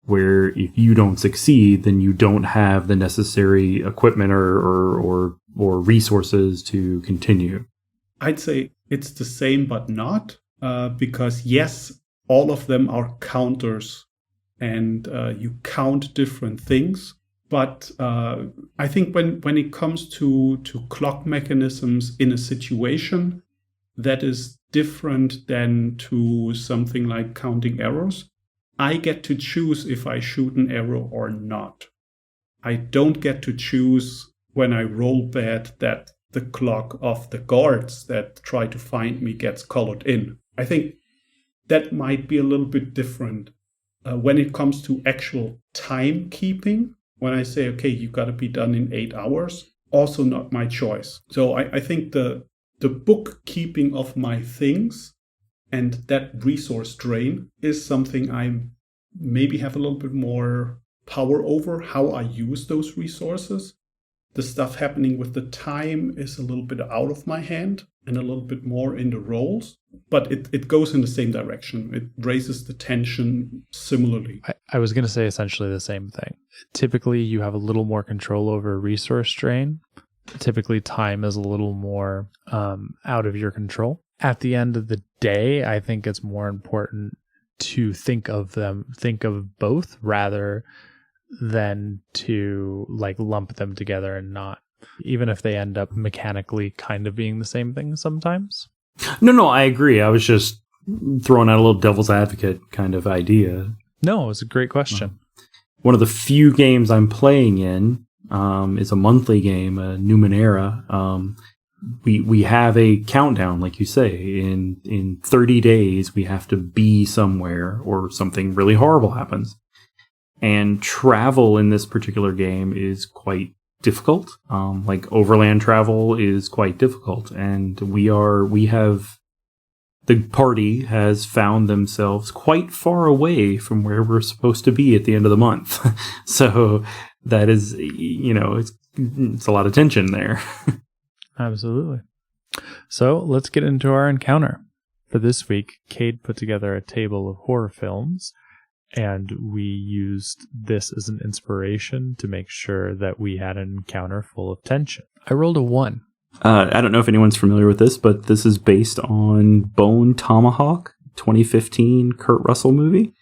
where if you don't succeed, then you don't have the necessary equipment or resources to continue. I'd say it's the same, but not, because yes, all of them are counters, and you count different things. But I think when it comes to clock mechanisms in a situation, that is different than to something like counting arrows. I get to choose if I shoot an arrow or not. I don't get to choose when I roll bad that the clock of the guards that try to find me gets colored in. I think that might be a little bit different when it comes to actual timekeeping. When I say, okay, you got to be done in 8 hours, also not my choice. So I think the bookkeeping of my things and that resource drain is something I maybe have a little bit more power over, how I use those resources. The stuff happening with the time is a little bit out of my hand and a little bit more in the rolls, but it goes in the same direction. It raises the tension similarly. I was going to say essentially the same thing. Typically, you have a little more control over resource drain. Typically, time is a little more out of your control. At the end of the day, I think it's more important to think of both rather than to like lump them together and not, even if they end up mechanically kind of being the same thing sometimes. No, I agree. I was just throwing out a little devil's advocate kind of idea. No, it's a great question. One of the few games I'm playing in is a monthly game, Numenera. We have a countdown, like you say. In 30 days, we have to be somewhere or something really horrible happens. And travel in this particular game is quite difficult. Like overland travel is quite difficult. And the party has found themselves quite far away from where we're supposed to be at the end of the month. So that is, it's a lot of tension there. Absolutely. So let's get into our encounter. For this week, Kade put together a table of horror films, and we used this as an inspiration to make sure that we had an encounter full of tension. I rolled a 1. I don't know if anyone's familiar with this, but this is based on Bone Tomahawk, 2015 Kurt Russell movie.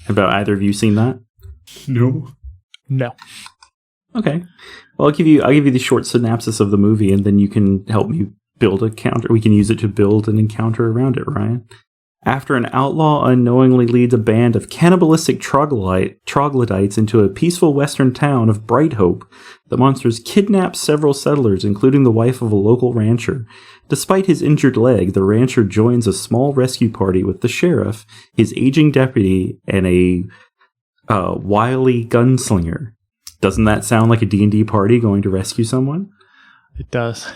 Have either of you seen that? No. Okay. Well, I'll give you the short synopsis of the movie, and then you can help me build a counter. We can use it to build an encounter around it, Ryan. After an outlaw unknowingly leads a band of cannibalistic troglodytes into a peaceful western town of Bright Hope, the monsters kidnap several settlers, including the wife of a local rancher. Despite his injured leg, the rancher joins a small rescue party with the sheriff, his aging deputy, and a wily gunslinger. Doesn't that sound like a D&D party going to rescue someone? It does.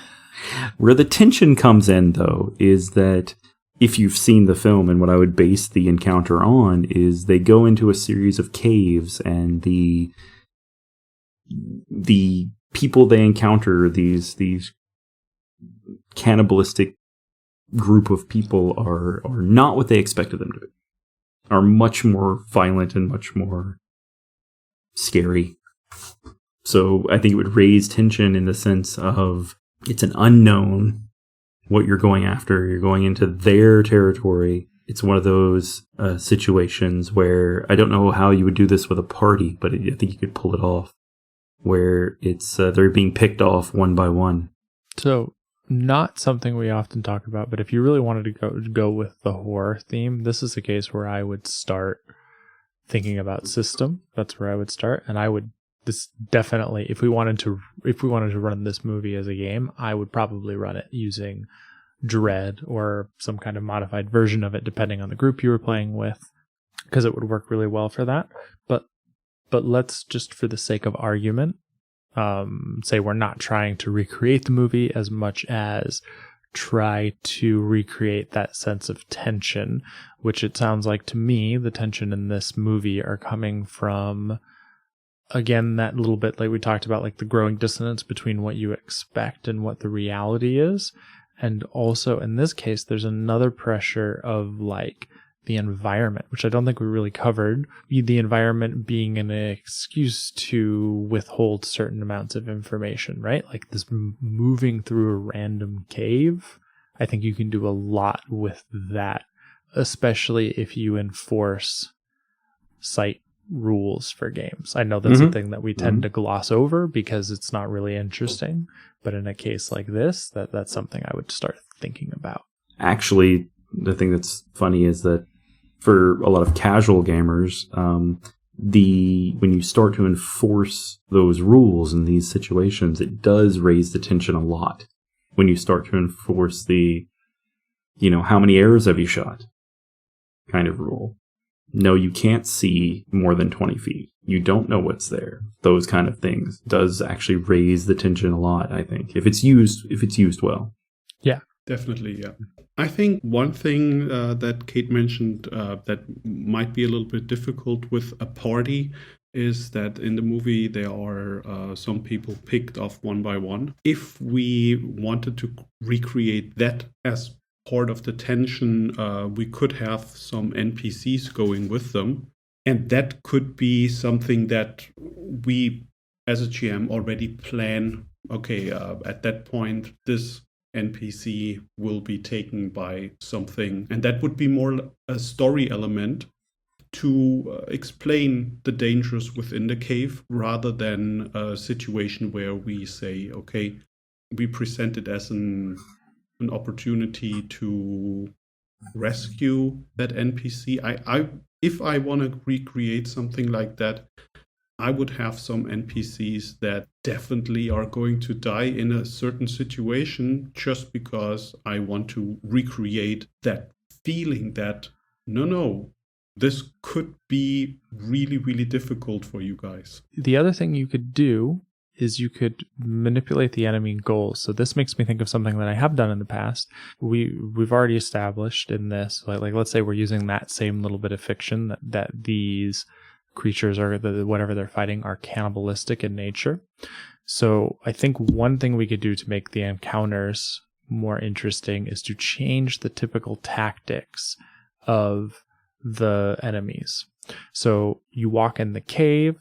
Where the tension comes in, though, is that if you've seen the film, and what I would base the encounter on, is they go into a series of caves, and the people they encounter, these cannibalistic group of people, are not what they expected them to be. Are much more violent and much more scary. So I think it would raise tension in the sense of it's an unknown what you're going after. You're going into their territory. it's one of those situations where I don't know how you would do this with a party, but I think you could pull it off, where it's they're being picked off one by one. So, not something we often talk about, but if you really wanted to go with the horror theme, this is a case where I would start thinking about system. That's where I would start, and I would definitely, if we wanted to run this movie as a game, I would probably run it using Dread or some kind of modified version of it, depending on the group you were playing with, because it would work really well for that. But let's just, for the sake of argument, say we're not trying to recreate the movie as much as try to recreate that sense of tension, which it sounds like to me the tension in this movie are coming from, again, that little bit like we talked about, like the growing dissonance between what you expect and what the reality is. And also in this case, there's another pressure of like the environment, which I don't think we really covered. The environment being an excuse to withhold certain amounts of information, right? Like this moving through a random cave. I think you can do a lot with that, especially if you enforce site rules for games. I know that's a thing that we tend to gloss over because it's not really interesting, but in a case like this, that's something I would start thinking about. Actually, the thing that's funny is that for a lot of casual gamers, when you start to enforce those rules in these situations, it does raise the tension a lot. When you start to enforce the, how many arrows have you shot kind of rule. No, you can't see more than 20 feet. You don't know what's there. Those kind of things does actually raise the tension a lot, I think, if it's used well. Yeah, definitely. Yeah. I think one thing that Kate mentioned that might be a little bit difficult with a party is that in the movie there are some people picked off one by one. If we wanted to recreate that as part of the tension, we could have some NPCs going with them. And that could be something that we, as a GM, already plan, okay, at that point, this NPC will be taken by something. And that would be more a story element to explain the dangers within the cave, rather than a situation where we say, okay, we present it as an opportunity to rescue that NPC. If I want to recreate something like that, I would have some NPCs that definitely are going to die in a certain situation, just because I want to recreate that feeling that, no, this could be really, really difficult for you guys. The other thing you could do is you could manipulate the enemy goals. So this makes me think of something that I have done in the past. We've already established in this, like let's say we're using that same little bit of fiction that these creatures or whatever they're fighting are cannibalistic in nature. So I think one thing we could do to make the encounters more interesting is to change the typical tactics of the enemies. So you walk in the cave.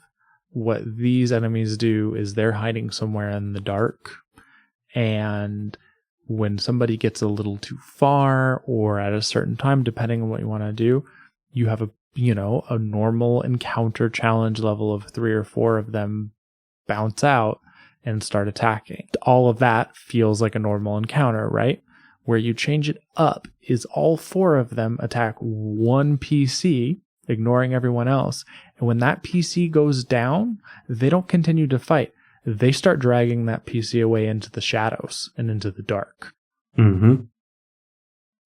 What these enemies do is they're hiding somewhere in the dark, and when somebody gets a little too far or at a certain time, depending on what you want to do, you have a normal encounter challenge level of 3 or 4 of them bounce out and start attacking. All of that feels like a normal encounter, right? Where you change it up is all 4 of them attack one PC, ignoring everyone else. And when that PC goes down, they don't continue to fight. They start dragging that PC away into the shadows and into the dark. Mm-hmm.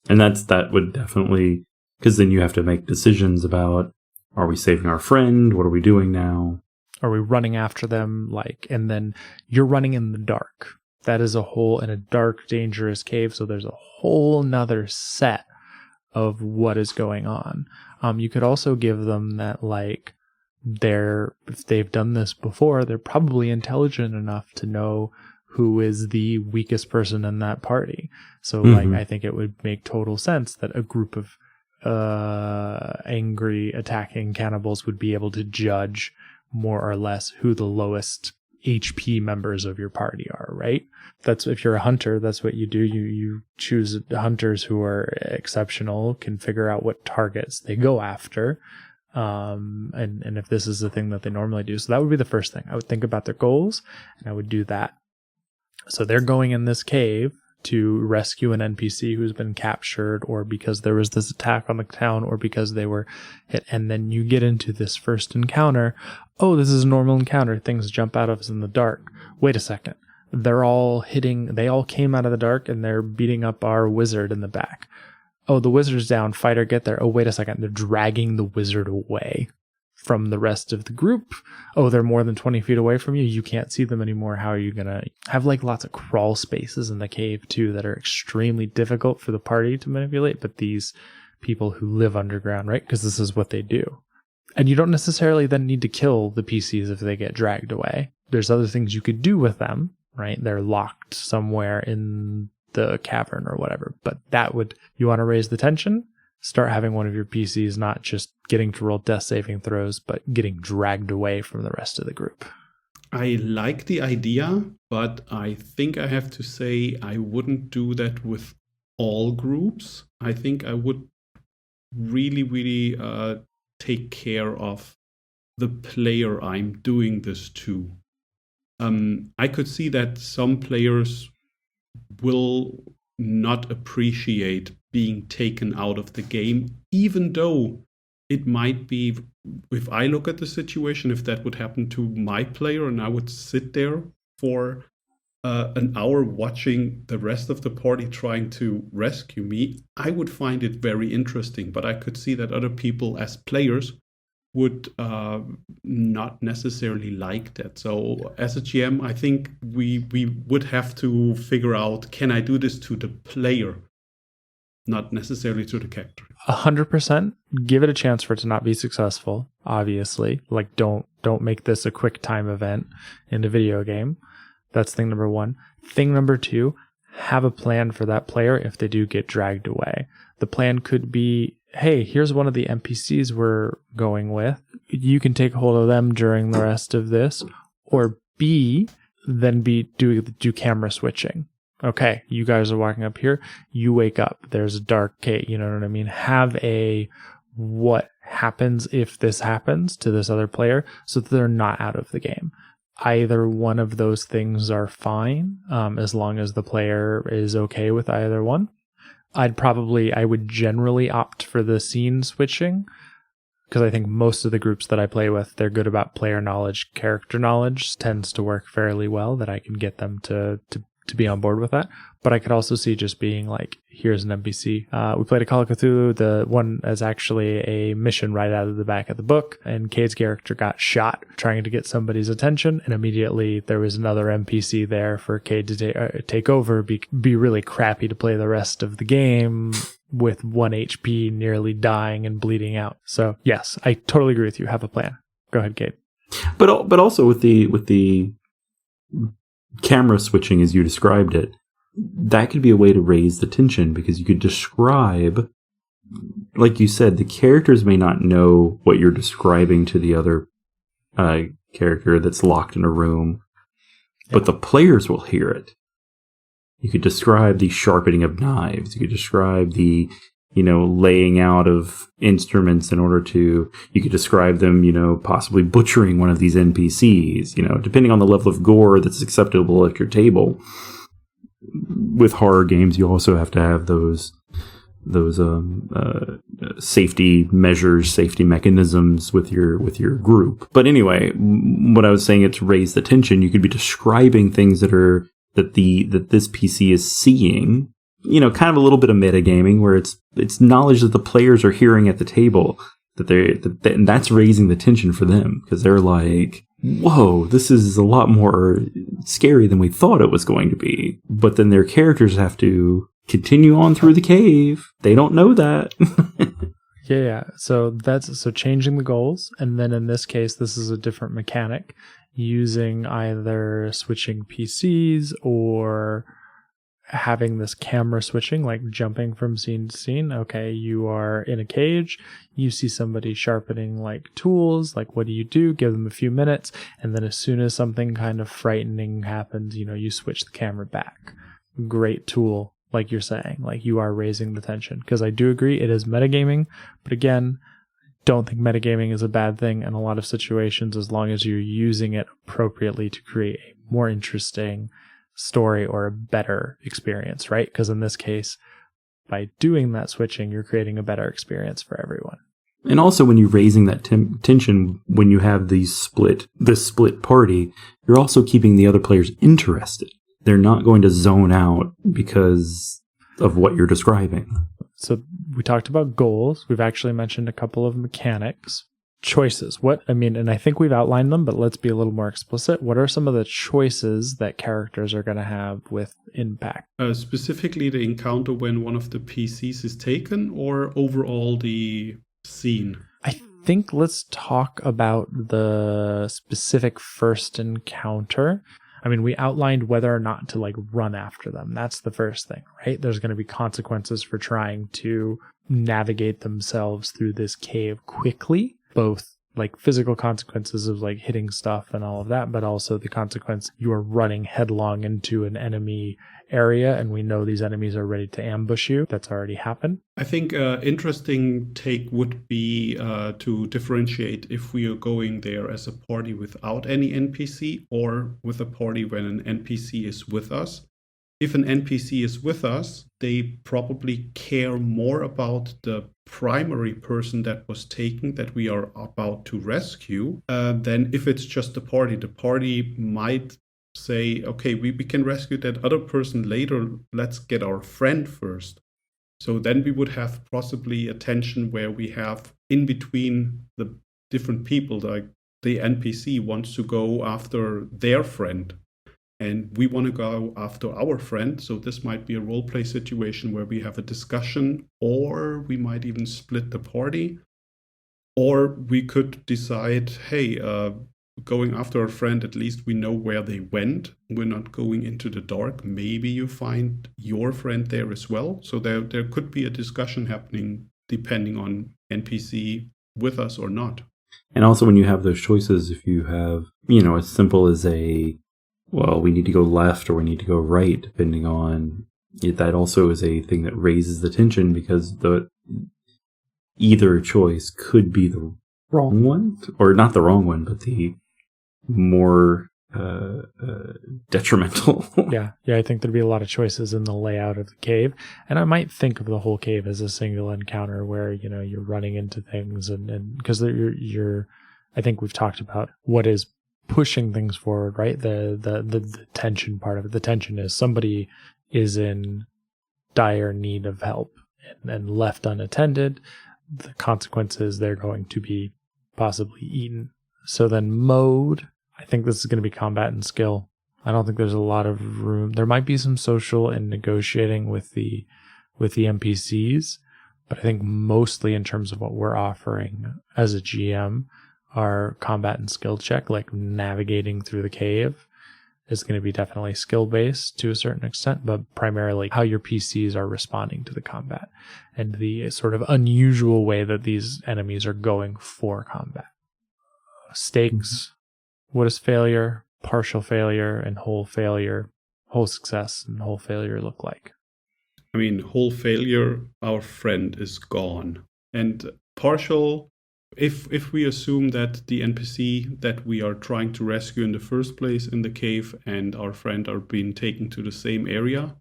And that would definitely, because then you have to make decisions about, are we saving our friend? What are we doing now? Are we running after them? And then you're running in the dark. That is a hole in a dark, dangerous cave. So there's a whole nother set of what is going on. You could also give them that, if they've done this before, they're probably intelligent enough to know who is the weakest person in that party. So, I think it would make total sense that a group of angry attacking cannibals would be able to judge more or less who the lowest HP members of your party are, right? That's if you're a hunter, that's what you do. You choose hunters who are exceptional, can figure out what targets they go after. And if this is the thing that they normally do. So that would be the first thing. I would think about their goals and I would do that. So they're going in this cave to rescue an NPC who's been captured, or because there was this attack on the town, or because they were hit. And then you get into this first encounter. Oh, this is a normal encounter. Things jump out of us in the dark. Wait a second. They all came out of the dark and they're beating up our wizard in the back. Oh, the wizard's down. Fighter, get there. Oh, wait a second. They're dragging the wizard away from the rest of the group. Oh, they're more than 20 feet away from you. You can't see them anymore. How are you going to have like lots of crawl spaces in the cave too that are extremely difficult for the party to manipulate, but these people who live underground, right? Because this is what they do. And you don't necessarily then need to kill the PCs if they get dragged away. There's other things you could do with them, right? They're locked somewhere in the cavern or whatever, but you want to raise the tension? Start having one of your PCs not just getting to roll death saving throws, but getting dragged away from the rest of the group. I like the idea, but I think I have to say I wouldn't do that with all groups. I think I would really, really take care of the player I'm doing this to. I could see that some players will not appreciate being taken out of the game, even though it might be, if I look at the situation, if that would happen to my player and I would sit there for an hour watching the rest of the party trying to rescue me, I would find it very interesting. But I could see that other people as players would not necessarily like that. So as a GM, I think we would have to figure out, can I do this to the player, not necessarily to the character? 100%. Give it a chance for it to not be successful, obviously. Like, don't make this a quick time event in a video game. That's thing number one. Thing number two, have a plan for that player if they do get dragged away. The plan could be, hey, here's one of the NPCs we're going with. You can take hold of them during the rest of this. Or B, then do camera switching. Okay, you guys are walking up here. You wake up. There's a dark cave. You know what I mean? Have a what happens if this happens to this other player so that they're not out of the game. Either one of those things are fine, as long as the player is okay with either one. I would generally opt for the scene switching, because I think most of the groups that I play with, they're good about player knowledge. Character knowledge tends to work fairly well, that I can get them to be on board with that. But I could also see just being like, here's an NPC. We played a Call of Cthulhu. The one is actually a mission right out of the back of the book, and Kate's character got shot trying to get somebody's attention, and immediately there was another NPC there for Kate to take over, be really crappy to play the rest of the game with 1 HP, nearly dying and bleeding out. So yes, I totally agree with you. Have a plan. Go ahead, Kate. But also with the camera switching as you described it, that could be a way to raise the tension, because you could describe, like you said, the characters may not know what you're describing to the other character that's locked in a room, but the players will hear it. You could describe the sharpening of knives. You could describe the, laying out of instruments you could describe them, possibly butchering one of these NPCs, depending on the level of gore that's acceptable at your table. With horror games, you also have to have those safety measures, safety mechanisms with your group. But anyway, what I was saying, it's raise the tension. You could be describing things that this PC is seeing. Kind of a little bit of metagaming where it's knowledge that the players are hearing at the table, and that's raising the tension for them, because they're like, whoa, this is a lot more scary than we thought it was going to be. But then their characters have to continue on through the cave. They don't know that. Yeah. So changing the goals, and then in this case, this is a different mechanic, using either switching PCs or having this camera switching, like jumping from scene to scene. Okay, you are in a cage, you see somebody sharpening like tools, like what do? Give them a few minutes, and then as soon as something kind of frightening happens, you switch the camera back. Great tool, like you're saying, like you are raising the tension. Because I do agree it is metagaming, but again, don't think metagaming is a bad thing in a lot of situations as long as you're using it appropriately to create a more interesting story or a better experience, right? Because in this case, by doing that switching, you're creating a better experience for everyone. And also, when you're raising that tension, when you have this split party, you're also keeping the other players interested. They're not going to zone out because of what you're describing. So we talked about goals. We've actually mentioned a couple of mechanics. Choices. And I think we've outlined them, but let's be a little more explicit. What are some of the choices that characters are going to have with impact? Specifically the encounter when one of the PCs is taken, or overall the scene? I think let's talk about the specific first encounter. We outlined whether or not to like run after them. That's the first thing, right? There's going to be consequences for trying to navigate themselves through this cave quickly, both like physical consequences of like hitting stuff and all of that, but also the consequence you are running headlong into an enemy area, and we know these enemies are ready to ambush you. That's already happened. I think interesting take would be to differentiate if we are going there as a party without any NPC or with a party when an NPC is with us. If an NPC is with us, they probably care more about the primary person that was taken that we are about to rescue than if it's just a party. The party might say, okay, we can rescue that other person later. Let's get our friend first. So then we would have possibly a tension where we have in between the different people, like the NPC wants to go after their friend, and we want to go after our friend. So this might be a role play situation where we have a discussion, or we might even split the party. Or we could decide, hey, going after our friend, at least we know where they went. We're not going into the dark. Maybe you find your friend there as well. So there could be a discussion happening depending on NPC with us or not. And also when you have those choices, if you have, as simple as we need to go left or we need to go right, depending on it, that also is a thing that raises the tension because either choice could be the wrong one, or not the wrong one, but the more detrimental. Yeah, I think there'd be a lot of choices in the layout of the cave, and I might think of the whole cave as a single encounter where you're running into things, and because you're I think we've talked about what is pushing things forward, right? The tension part of it. The tension is somebody is in dire need of help and left unattended. The consequences, they're going to be possibly eaten. So then mode, I think this is going to be combat and skill. I don't think there's a lot of room. There might be some social and negotiating with the NPCs, but I think mostly in terms of what we're offering as a GM, our combat and skill check, like navigating through the cave, is going to be definitely skill based to a certain extent, but primarily how your PCs are responding to the combat and the sort of unusual way that these enemies are going for combat. Stakes. What is failure, partial failure, and whole failure, whole success and whole failure look like? Whole failure, our friend is gone. And partial, if we assume that the NPC that we are trying to rescue in the first place in the cave and our friend are being taken to the same area,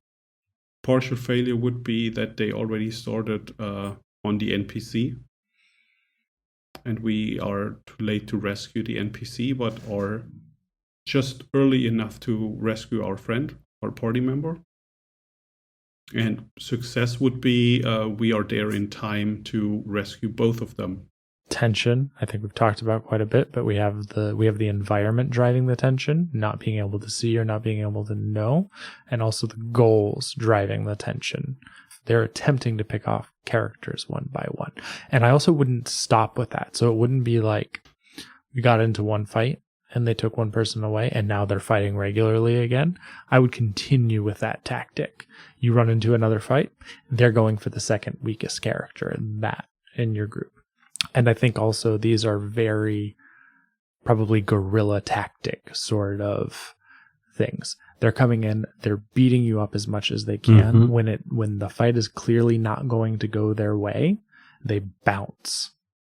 partial failure would be that they already started on the NPC. And we are too late to rescue the NPC, but are just early enough to rescue our friend, our party member. And success would be we are there in time to rescue both of them. Tension, I think we've talked about quite a bit, but we have the environment driving the tension, not being able to see or not being able to know, and also the goals driving the tension. They're attempting to pick off characters one by one. And I also wouldn't stop with that. So it wouldn't be like we got into one fight and they took one person away and now they're fighting regularly again, I would continue with that tactic. You run into another fight, they're going for the second weakest character in your group. And I think also these are very probably guerrilla tactic sort of things. They're coming in, they're beating you up as much as they can. When the fight is clearly not going to go their way, they bounce.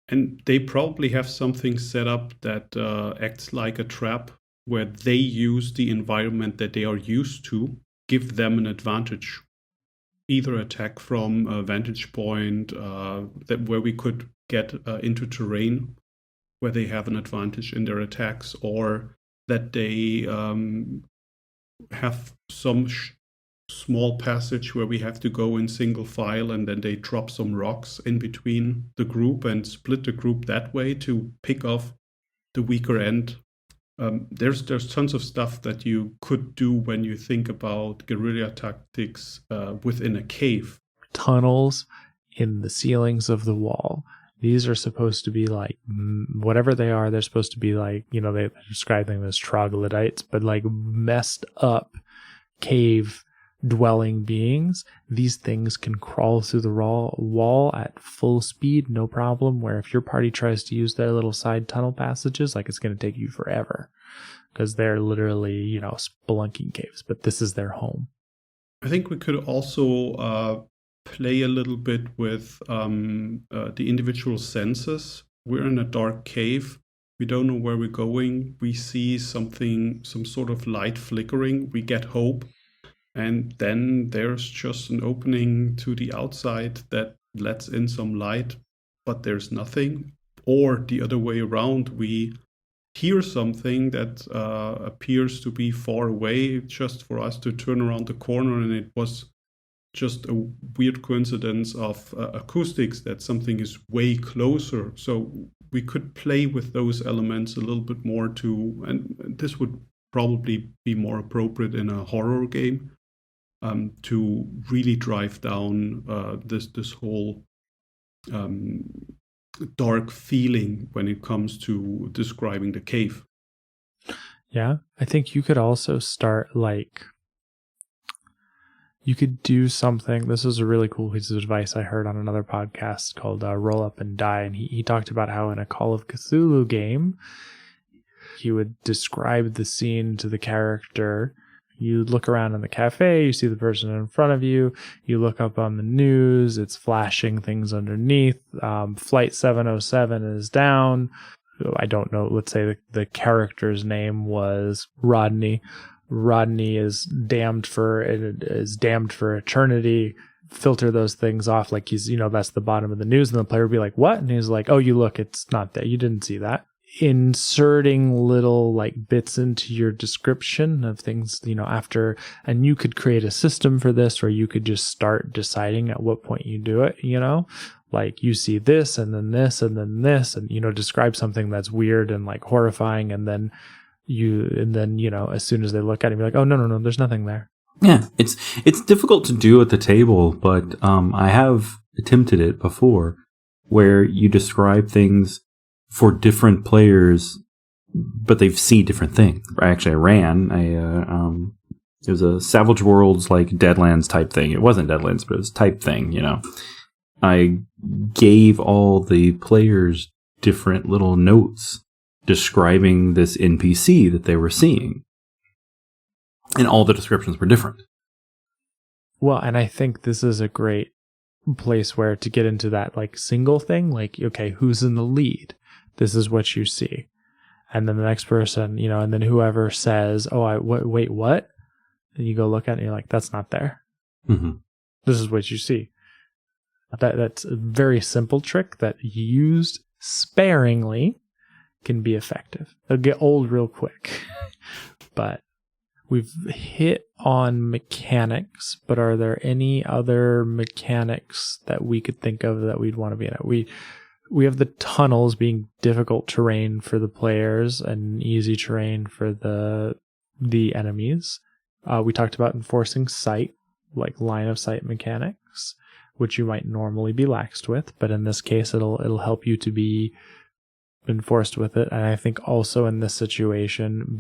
And they probably have something set up that acts like a trap, where they use the environment that they are used to, give them an advantage. Either attack from a vantage point where we could get into terrain where they have an advantage in their attacks, or that they have some small passage where we have to go in single file, and then they drop some rocks in between the group and split the group that way to pick off the weaker end. There's tons of stuff that you could do when you think about guerrilla tactics within a cave. Tunnels In the ceilings of the wall. These are supposed to be like, whatever they are, they're supposed to be like, they describe them as troglodytes, but like messed up cave dwelling beings. These things can crawl through the wall at full speed, no problem, where if your party tries to use their little side tunnel passages, like it's going to take you forever because they're literally, spelunking caves, but this is their home. I think we could also play a little bit with the individual senses. We're in a dark cave. We don't know where we're going. We see some sort of light flickering. We get hope. And then there's just an opening to the outside that lets in some light, but there's nothing. Or the other way around, we hear something that appears to be far away just for us to turn around the corner, and it was just a weird coincidence of acoustics that something is way closer. So we could play with those elements a little bit more too, and this would probably be more appropriate in a horror game, to really drive down this whole dark feeling when it comes to describing the cave. Yeah, I think you could also start you could do something. This is a really cool piece of advice I heard on another podcast called Roll Up and Die. And he talked about how in a Call of Cthulhu game, he would describe the scene to the character. You look around in the cafe, you see the person in front of you, you look up on the news, it's flashing things underneath. Flight 707 is down. I don't know, let's say the character's name was Rodney. Rodney is damned for eternity. Filter those things off like he's, that's the bottom of the news. And the player would be like, what? And he's like, oh, you look, it's not there. You didn't see that. Inserting little bits into your description of things, after, and you could create a system for this, or you could just start deciding at what point you do it, like you see this and then this and then this, and, describe something that's weird and horrifying. And then as soon as they look at it, you're like, oh, no, there's nothing there. Yeah, it's difficult to do at the table, but I have attempted it before, where you describe things for different players, but they've seen different things. Actually, I ran it was a Savage Worlds Deadlands type thing. It wasn't Deadlands, but it was type thing. I gave all the players different little notes describing this NPC that they were seeing. And all the descriptions were different. Well, and I think this is a great place where to get into that single thing, okay, who's in the lead? This is what you see. And then the next person, and then whoever says, oh, wait, what? And you go look at it and you're like, that's not there. Mm-hmm. This is what you see. That's a very simple trick that used sparingly can be effective. It'll get old real quick. But we've hit on mechanics, but are there any other mechanics that we could think of that we'd want to be in? We have the tunnels being difficult terrain for the players and easy terrain for the enemies. We talked about enforcing sight, line of sight mechanics, which you might normally be laxed with, but in this case, it'll help you to be enforced with it. And I think also in this situation,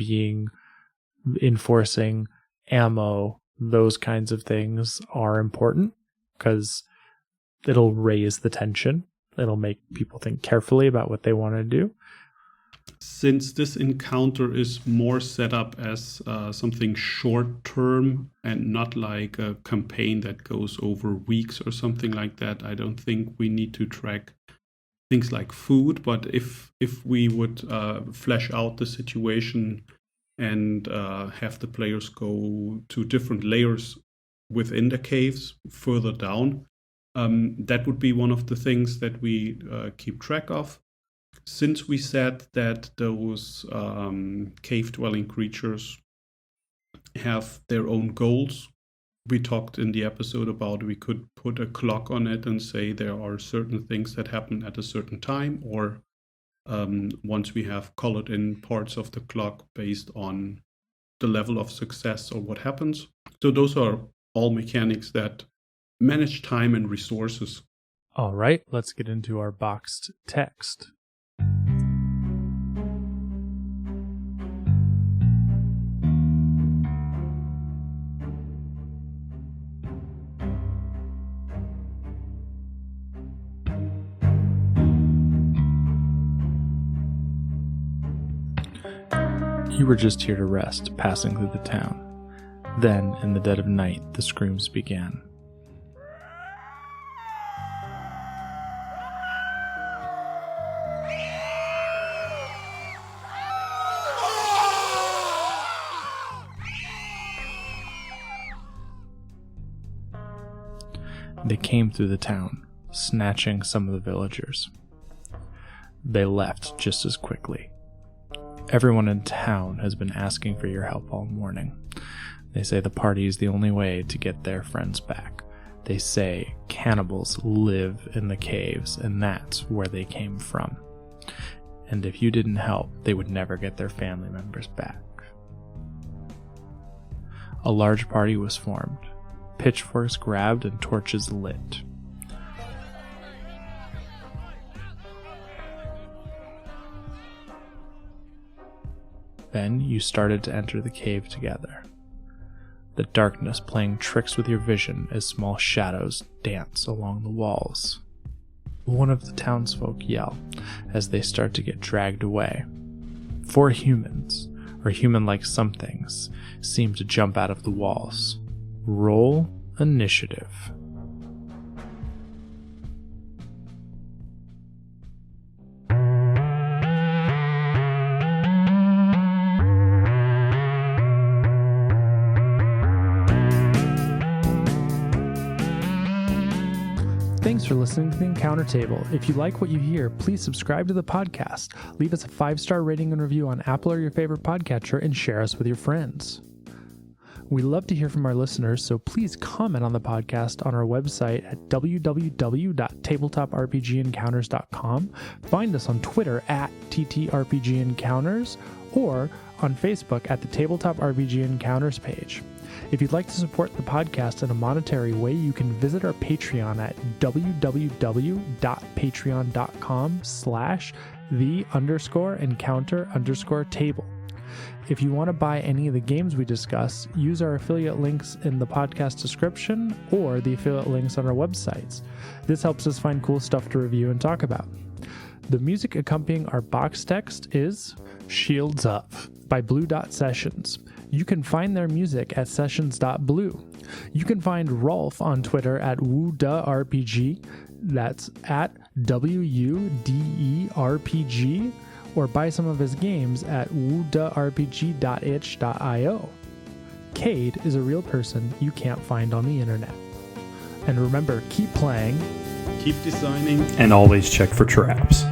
enforcing ammo, those kinds of things are important because it'll raise the tension. It'll make people think carefully about what they want to do. Since this encounter is more set up as something short term and not like a campaign that goes over weeks or something like that, I don't think we need to track things like food. But if we would flesh out the situation and have the players go to different layers within the caves further down, that would be one of the things that we keep track of. Since we said that those cave-dwelling creatures have their own goals, we talked in the episode about we could put a clock on it and say there are certain things that happen at a certain time, or once we have colored in parts of the clock based on the level of success or what happens. So those are all mechanics that manage time and resources. All right, let's get into our boxed text. You were just here to rest, passing through the town. Then, in the dead of night, the screams began. They came through the town, snatching some of the villagers. They left just as quickly. Everyone in town has been asking for your help all morning. They say the party is the only way to get their friends back. They say cannibals live in the caves, and that's where they came from. And if you didn't help, they would never get their family members back. A large party was formed. Pitchforks grabbed and torches lit. Then you started to enter the cave together, the darkness playing tricks with your vision as small shadows dance along the walls. One of the townsfolk yell as they start to get dragged away. 4 humans, or human-like somethings, seem to jump out of the walls. Roll initiative. Thanks for listening to the Encounter Table. If you like what you hear, please subscribe to the podcast, leave us a 5-star rating and review on Apple or your favorite podcatcher, and share us with your friends. We love to hear from our listeners, so please comment on the podcast on our website at www.tabletop-rpg-encounters.com. Find us on Twitter at TTRPGEncounters or on Facebook at the Tabletop RPG Encounters page. If you'd like to support the podcast in a monetary way, you can visit our Patreon at www.patreon.com/the_encounter_table. If you want to buy any of the games we discuss, use our affiliate links in the podcast description or the affiliate links on our websites. This helps us find cool stuff to review and talk about. The music accompanying our box text is Shields Up by Blue Dot Sessions. You can find their music at sessions.blue. You can find Ralf on Twitter at WooDaRPG, that's at WUDERPG, or buy some of his games at woodarpg.itch.io. Kade is a real person you can't find on the internet. And remember, keep playing, keep designing, and always check for traps.